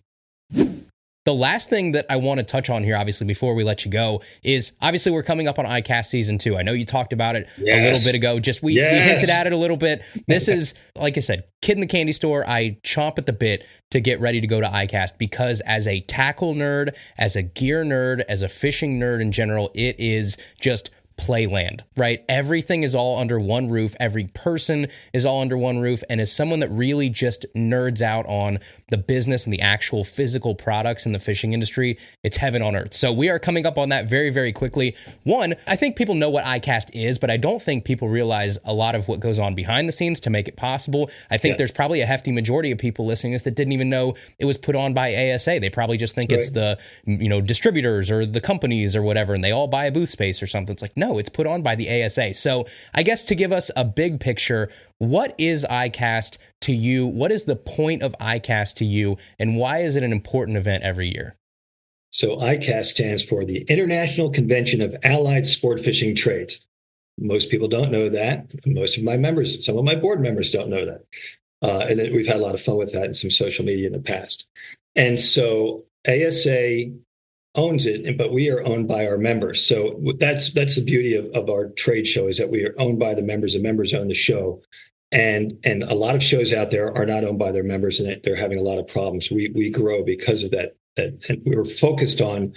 The last thing that I want to touch on here, obviously, before we let you go, is obviously we're coming up on ICAST season 2. I know you talked about it a little bit ago. We hinted at it a little bit. This is, like I said, kid in the candy store. I chomp at the bit to get ready to go to ICAST because as a tackle nerd, as a gear nerd, as a fishing nerd in general, it is just playland, right? Everything is all under one roof. Every person is all under one roof. And as someone that really just nerds out on the business and the actual physical products in the fishing industry, it's heaven on earth. So we are coming up on that very, very quickly. One, I think people know what ICAST is, but I don't think people realize a lot of what goes on behind the scenes to make it possible. I think there's probably a hefty majority of people listening to this that didn't even know it was put on by ASA. They probably just think it's the, distributors or the companies or whatever, and they all buy a booth space or something. It's like, no, No, it's put on by the ASA. So I guess to give us a big picture, what is ICAST to you? What is the point of ICAST to you? And why is it an important event every year? So ICAST stands for the International Convention of Allied Sport Fishing Trades. Most people don't know that. Most of my members, some of my board members don't know that. And we've had a lot of fun with that in some social media in the past. And so ASA owns it, but we are owned by our members. So that's the beauty of our trade show, is that we are owned by the members. The members own the show. And a lot of shows out there are not owned by their members, and they're having a lot of problems. We grow because of that. And we're focused on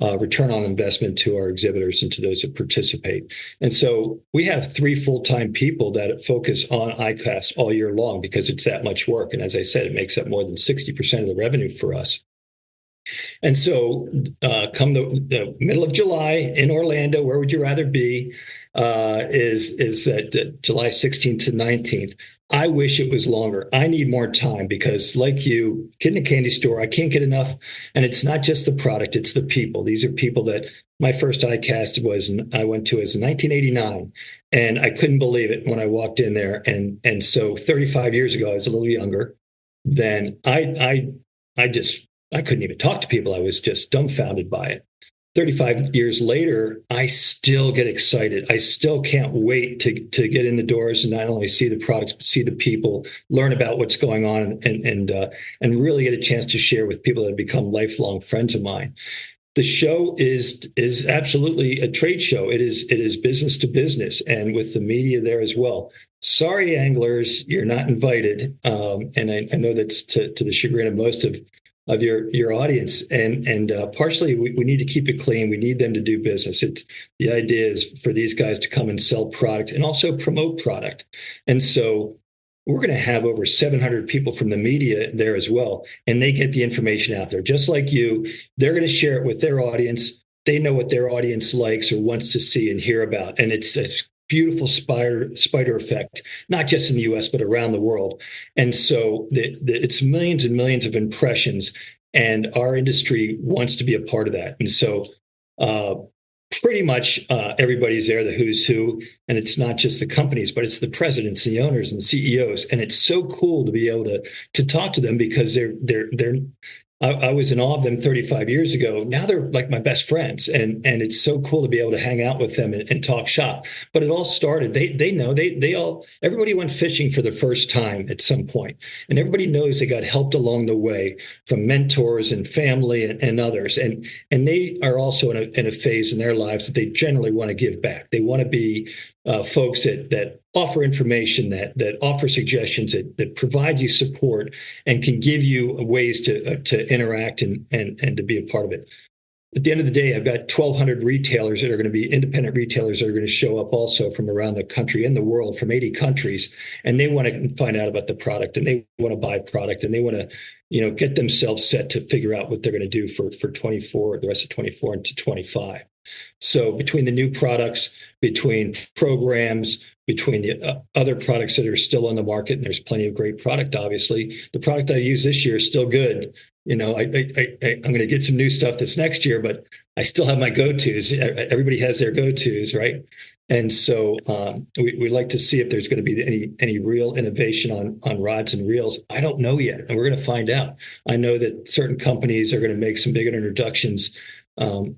return on investment to our exhibitors and to those that participate. And so we have 3 full-time people that focus on ICAST all year long because it's that much work. And as I said, it makes up more than 60% of the revenue for us. And so come the middle of July in Orlando, where would you rather be, is that July 16th to 19th. I wish it was longer. I need more time because, like you, kid in a candy store, I can't get enough. And it's not just the product, it's the people. These are people that my first ICAST I went to as in 1989. And I couldn't believe it when I walked in there. And so 35 years ago, I was a little younger. Then I couldn't even talk to people. I was just dumbfounded by it. 35 years later, I still get excited. I still can't wait to get in the doors and not only see the products, but see the people, learn about what's going on, and really get a chance to share with people that have become lifelong friends of mine. The show is absolutely a trade show. It is business to business, and with the media there as well. Sorry, anglers, you're not invited. And I know that's to the chagrin of most of your audience, and partially we need to keep it clean. We need them to do business. The idea is for these guys to come and sell product and also promote product. And so we're going to have over 700 people from the media there as well, and they get the information out there. Just like you, they're going to share it with their audience. They know what their audience likes or wants to see and hear about, and it's beautiful spider effect, not just in the U.S., but around the world. And so it's millions and millions of impressions, and our industry wants to be a part of that. And so pretty much everybody's there, the who's who, and it's not just the companies, but it's the presidents, the owners, and the CEOs. And it's so cool to be able to talk to them because I was in awe of them 35 years ago. Now they're like my best friends, and it's so cool to be able to hang out with them and talk shop. But it all started. They know everybody went fishing for the first time at some point, and everybody knows they got helped along the way from mentors and family and others, and they are also in a phase in their lives that they generally want to give back. They want to be folks that offer information, that offer suggestions, that provide you support and can give you ways to interact and to be a part of it. At the end of the day, I've got 1,200 retailers that are going to be independent retailers that are going to show up also from around the country and the world, from 80 countries, and they want to find out about the product, and they want to buy product, and they want to get themselves set to figure out what they're going to do for 24, the rest of 24 into 25. So between the new products, between programs, between the other products that are still on the market, and there's plenty of great product, obviously. The product I use this year is still good. I'm going to get some new stuff this next year, but I still have my go-tos. Everybody has their go-tos, right? And so we like to see if there's going to be any real innovation on rods and reels. I don't know yet, and we're going to find out. I know that certain companies are going to make some big introductions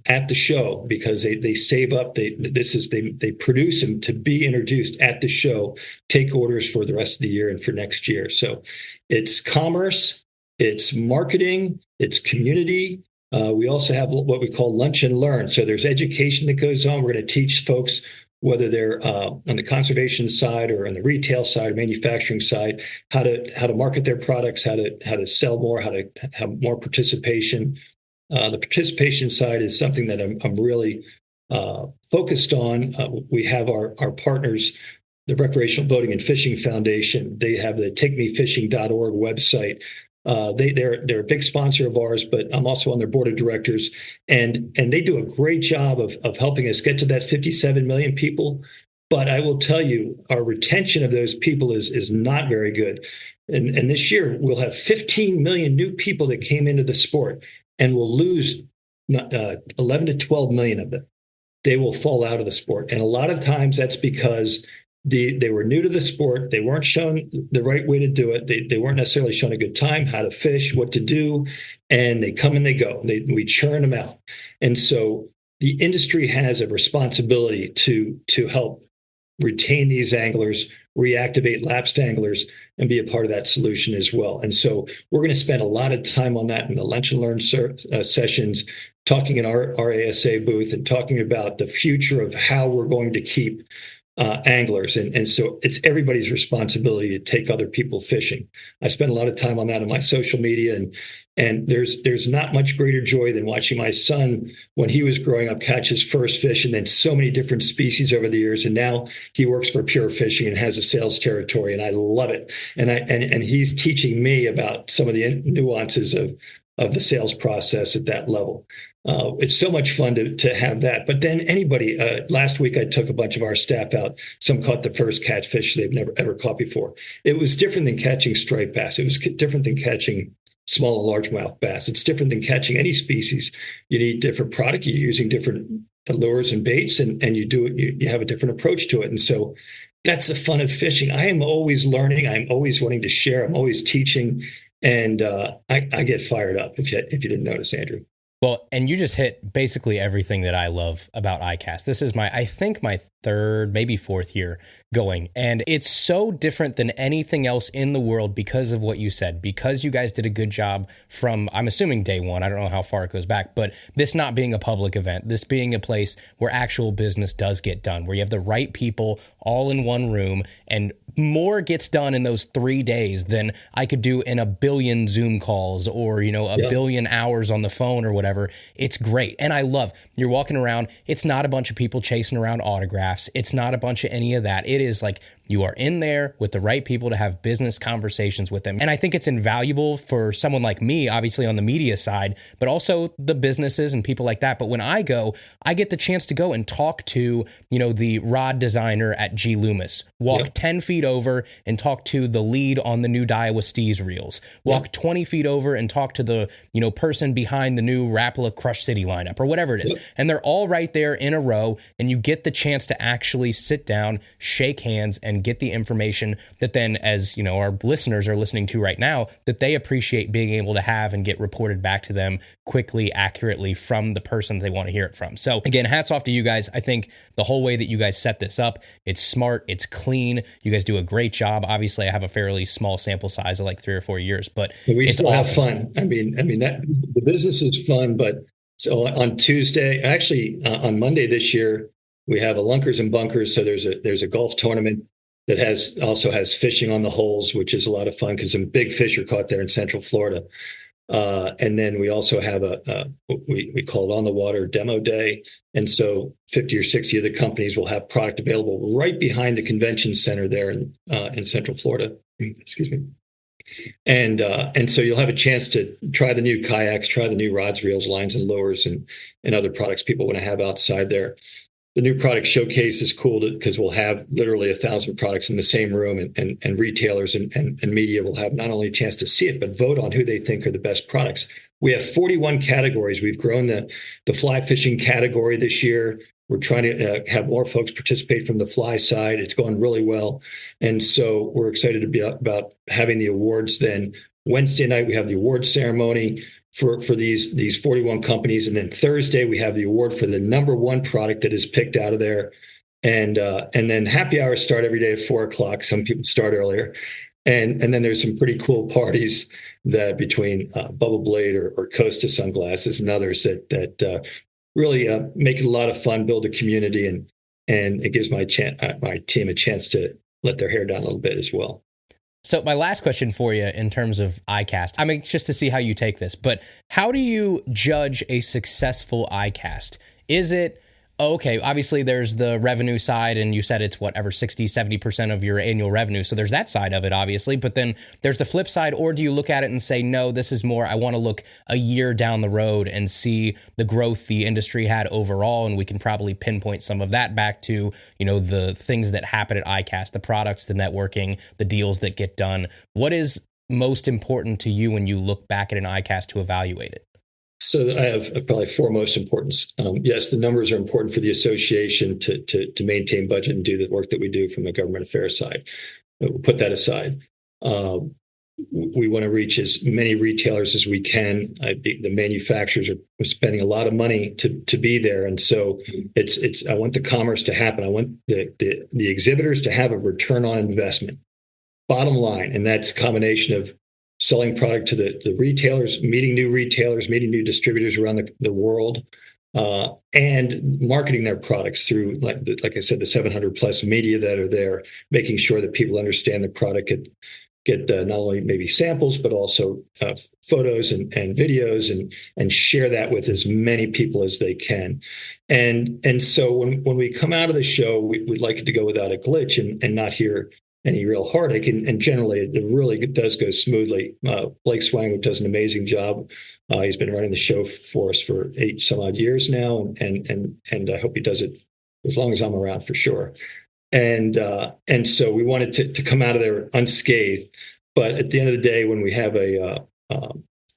at the show because they save up. They produce them to be introduced at the show, take orders for the rest of the year and for next year. So it's commerce, it's marketing, it's community. We also have what we call lunch and learn. So there's education that goes on. We're going to teach folks, whether they're on the conservation side or on the retail side or manufacturing side, how to market their products, how to sell more, how to have more participation. The participation side is something that I'm really focused on. We have our partners, the Recreational Boating and Fishing Foundation. They have the takemefishing.org website. They're a big sponsor of ours, but I'm also on their board of directors, and they do a great job of helping us get to that 57 million people. But I will tell you, our retention of those people is not very good. And this year we'll have 15 million new people that came into the sport, and we'll lose 11 to 12 million of them. they will fall out of the sport. And a lot of times that's because they were new to the sport. They weren't shown the right way to do it. They weren't necessarily shown a good time, how to fish, what to do. And they come and they go. We churn them out. And so the industry has a responsibility to help retain these anglers, reactivate lapsed anglers, and be a part of that solution as well. And so we're going to spend a lot of time on that in the Lunch and Learn sessions, talking in our ASA booth and talking about the future of how we're going to keep anglers. And so it's everybody's responsibility to take other people fishing. I spend a lot of time on that on my social media, and there's not much greater joy than watching my son, when he was growing up, catch his first fish, and then so many different species over the years. And now he works for Pure Fishing and has a sales territory, and I love it. And he's teaching me about some of the nuances of the sales process at that level. It's so much fun to have that. But then anybody, last week I took a bunch of our staff out. Some caught the first catfish they've never ever caught before. It was different than catching striped bass. It was different than catching small and largemouth bass. It's different than catching any species. You need different product. You're using different lures and baits, and you do it. You have a different approach to it. And so that's the fun of fishing. I am always learning. I'm always wanting to share. I'm always teaching. And I get fired up, if you didn't notice, Andrew. Well, and you just hit basically everything that I love about ICAST. This is I think my third, maybe fourth year going. And it's so different than anything else in the world because of what you said, because you guys did a good job from, I'm assuming, day one. I don't know how far it goes back, but this not being a public event, this being a place where actual business does get done, where you have the right people all in one room, and more gets done in those 3 days than I could do in a billion Zoom calls or, a billion hours on the phone or whatever. It's great. And I love, you're walking around. It's not a bunch of people chasing around autographs. It's not a bunch of any of that. It is like you are in there with the right people to have business conversations with them. And I think it's invaluable for someone like me, obviously on the media side, but also the businesses and people like that. But when I go, I get the chance to go and talk to, the rod designer at G. Loomis, walk 10 feet over and talk to the lead on the new Daiwa Steez reels, walk 20 feet over and talk to the, person behind the new Rapala Crush City lineup or whatever it is. And they're all right there in a row, and you get the chance to actually sit down, shake hands, and get the information that then, as our listeners are listening to right now, that they appreciate being able to have and get reported back to them quickly, accurately from the person they want to hear it from. So again, hats off to you guys. I think the whole way that you guys set this up, it's smart, it's clean. You guys do a great job. Obviously, I have a fairly small sample size of like 3 or 4 years, but we it's still awesome. have fun. I mean that the business is fun, but so on Tuesday, actually on Monday this year, we have a Lunkers and Bunkers. So there's a golf tournament that also has fishing on the holes, which is a lot of fun because some big fish are caught there in Central Florida. And then we also have we call it On the Water Demo Day. And so 50 or 60 of the companies will have product available right behind the convention center there in Central Florida. Excuse me. And so you'll have a chance to try the new kayaks, try the new rods, reels, lines, and lures, and other products people want to have outside there. The new product showcase is cool because we'll have literally 1,000 products in the same room, and retailers and media will have not only a chance to see it, but vote on who they think are the best products. We have 41 categories. We've grown the fly fishing category this year. We're trying to have more folks participate from the fly side. It's going really well. And so we're excited to be about having the awards. Then Wednesday night, we have the award ceremony for these 41 companies. And then Thursday, we have the award for the number one product that is picked out of there. And then happy hours start every day at 4:00. Some people start earlier. And then there's some pretty cool parties that between Bubble Blade or Costa sunglasses and others that really make it a lot of fun, build a community, and it gives my team a chance to let their hair down a little bit as well. So my last question for you in terms of ICAST, I mean, just to see how you take this, but how do you judge a successful ICAST? Is it, okay, obviously there's the revenue side, and you said it's 60-70% of your annual revenue. So there's that side of it, obviously, but then there's the flip side. Or do you look at it and say, no, this is more, I want to look a year down the road and see the growth the industry had overall, and we can probably pinpoint some of that back to, the things that happen at ICAST, the products, the networking, the deals that get done. What is most important to you when you look back at an ICAST to evaluate it? So I have probably four most importance. Yes, the numbers are important for the association to maintain budget and do the work that we do from the government affairs side. We'll put that aside. We want to reach as many retailers as we can. The manufacturers are spending a lot of money to be there, and so it's. I want the commerce to happen. I want the exhibitors to have a return on investment. Bottom line, and that's a combination of selling product to the retailers, meeting new distributors around the world, and marketing their products through, like I said, the 700 plus media that are there, making sure that people understand the product, get not only maybe samples, but also photos and videos and share that with as many people as they can. And so when we come out of the show, we'd like it to go without a glitch and not hear any real heartache. And generally, it really does go smoothly. Blake Swangwood does an amazing job. He's been running the show for us for 8 some odd years now. And I hope he does it as long as I'm around, for sure. And so we wanted to come out of there unscathed. But at the end of the day, when we have a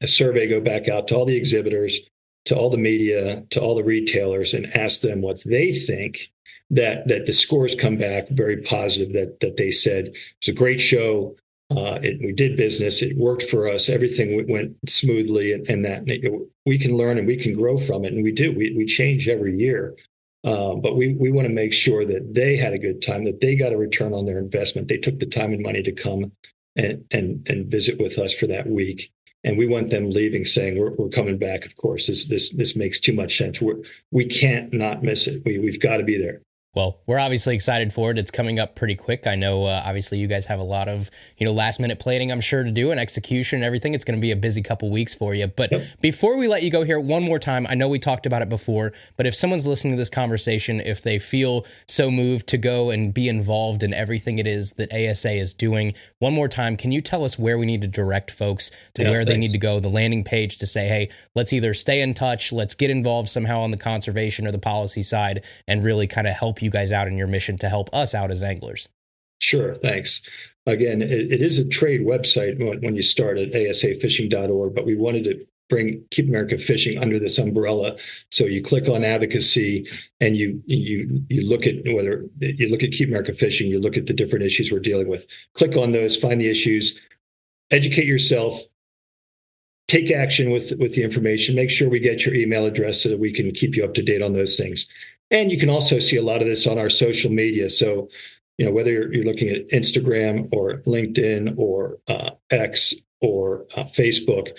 survey go back out to all the exhibitors, to all the media, to all the retailers, and ask them what they think, that the scores come back very positive, that they said it was a great show. We did business. It worked for us. Everything went smoothly, and that we can learn and we can grow from it. And we do. We change every year. But we want to make sure that they had a good time, that they got a return on their investment. They took the time and money to come and visit with us for that week. And we want them leaving saying, we're coming back. Of course, this makes too much sense. We can't not miss it. We've got to be there. Well, we're obviously excited for it. It's coming up pretty quick. I know, obviously, you guys have a lot of, last-minute planning, I'm sure, to do, and execution and everything. It's going to be a busy couple weeks for you. But Before we let you go here, one more time, I know we talked about it before, but if someone's listening to this conversation, if they feel so moved to go and be involved in everything it is that ASA is doing, one more time, can you tell us where we need to direct folks to where they need to go, the landing page to say, hey, let's either stay in touch, let's get involved somehow on the conservation or the policy side, and really kind of help you guys out in your mission to help us out as anglers? Sure, thanks. Again, it is a trade website when you start at asafishing.org, but we wanted to Keep America Fishing under this umbrella. So you click on advocacy and you look at Keep America Fishing, you look at the different issues we're dealing with. Click on those, find the issues, educate yourself, take action with the information, make sure we get your email address so that we can keep you up to date on those things. And you can also see a lot of this on our social media. So, whether you're looking at Instagram or LinkedIn or X or Facebook,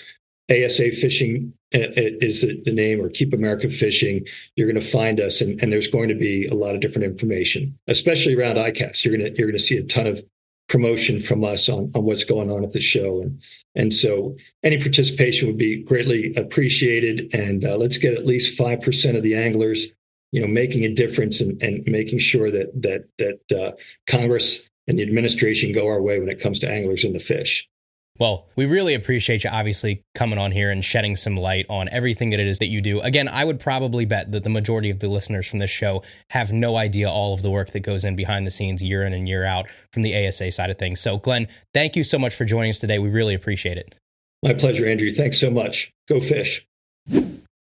ASA Fishing is the name, or Keep America Fishing. You're going to find us, and there's going to be a lot of different information, especially around ICAST. You're going to see a ton of promotion from us on what's going on at the show. And so any participation would be greatly appreciated. And let's get at least 5% of the anglers making a difference and making sure that Congress and the administration go our way when it comes to anglers and the fish. Well, we really appreciate you obviously coming on here and shedding some light on everything that it is that you do. Again, I would probably bet that the majority of the listeners from this show have no idea all of the work that goes in behind the scenes year in and year out from the ASA side of things. So, Glenn, thank you so much for joining us today. We really appreciate it. My pleasure, Andrew. Thanks so much. Go fish.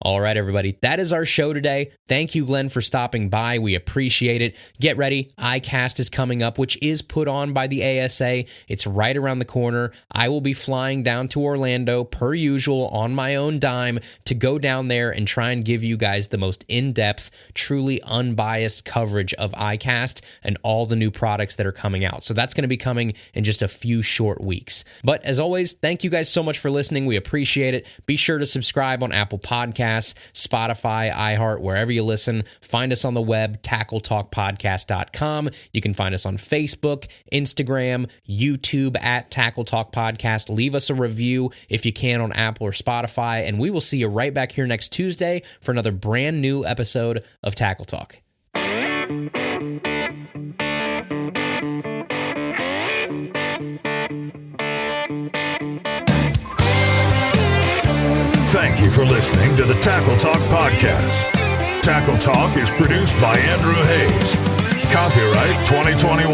All right, everybody, that is our show today. Thank you, Glenn, for stopping by. We appreciate it. Get ready. ICAST is coming up, which is put on by the ASA. It's right around the corner. I will be flying down to Orlando, per usual, on my own dime, to go down there and try and give you guys the most in-depth, truly unbiased coverage of ICAST and all the new products that are coming out. So that's going to be coming in just a few short weeks. But as always, thank you guys so much for listening. We appreciate it. Be sure to subscribe on Apple Podcasts, Spotify, iHeart, wherever you listen. Find us on the web, tackletalkpodcast.com. You can find us on Facebook, Instagram, YouTube at Tackle Talk Podcast. Leave us a review if you can on Apple or Spotify, and we will see you right back here next Tuesday for another brand new episode of Tackle Talk. Thank you for listening to the Tackle Talk Podcast. Tackle Talk is produced by Andrew Hayes. Copyright 2021.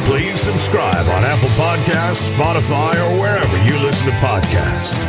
Please subscribe on Apple Podcasts, Spotify, or wherever you listen to podcasts.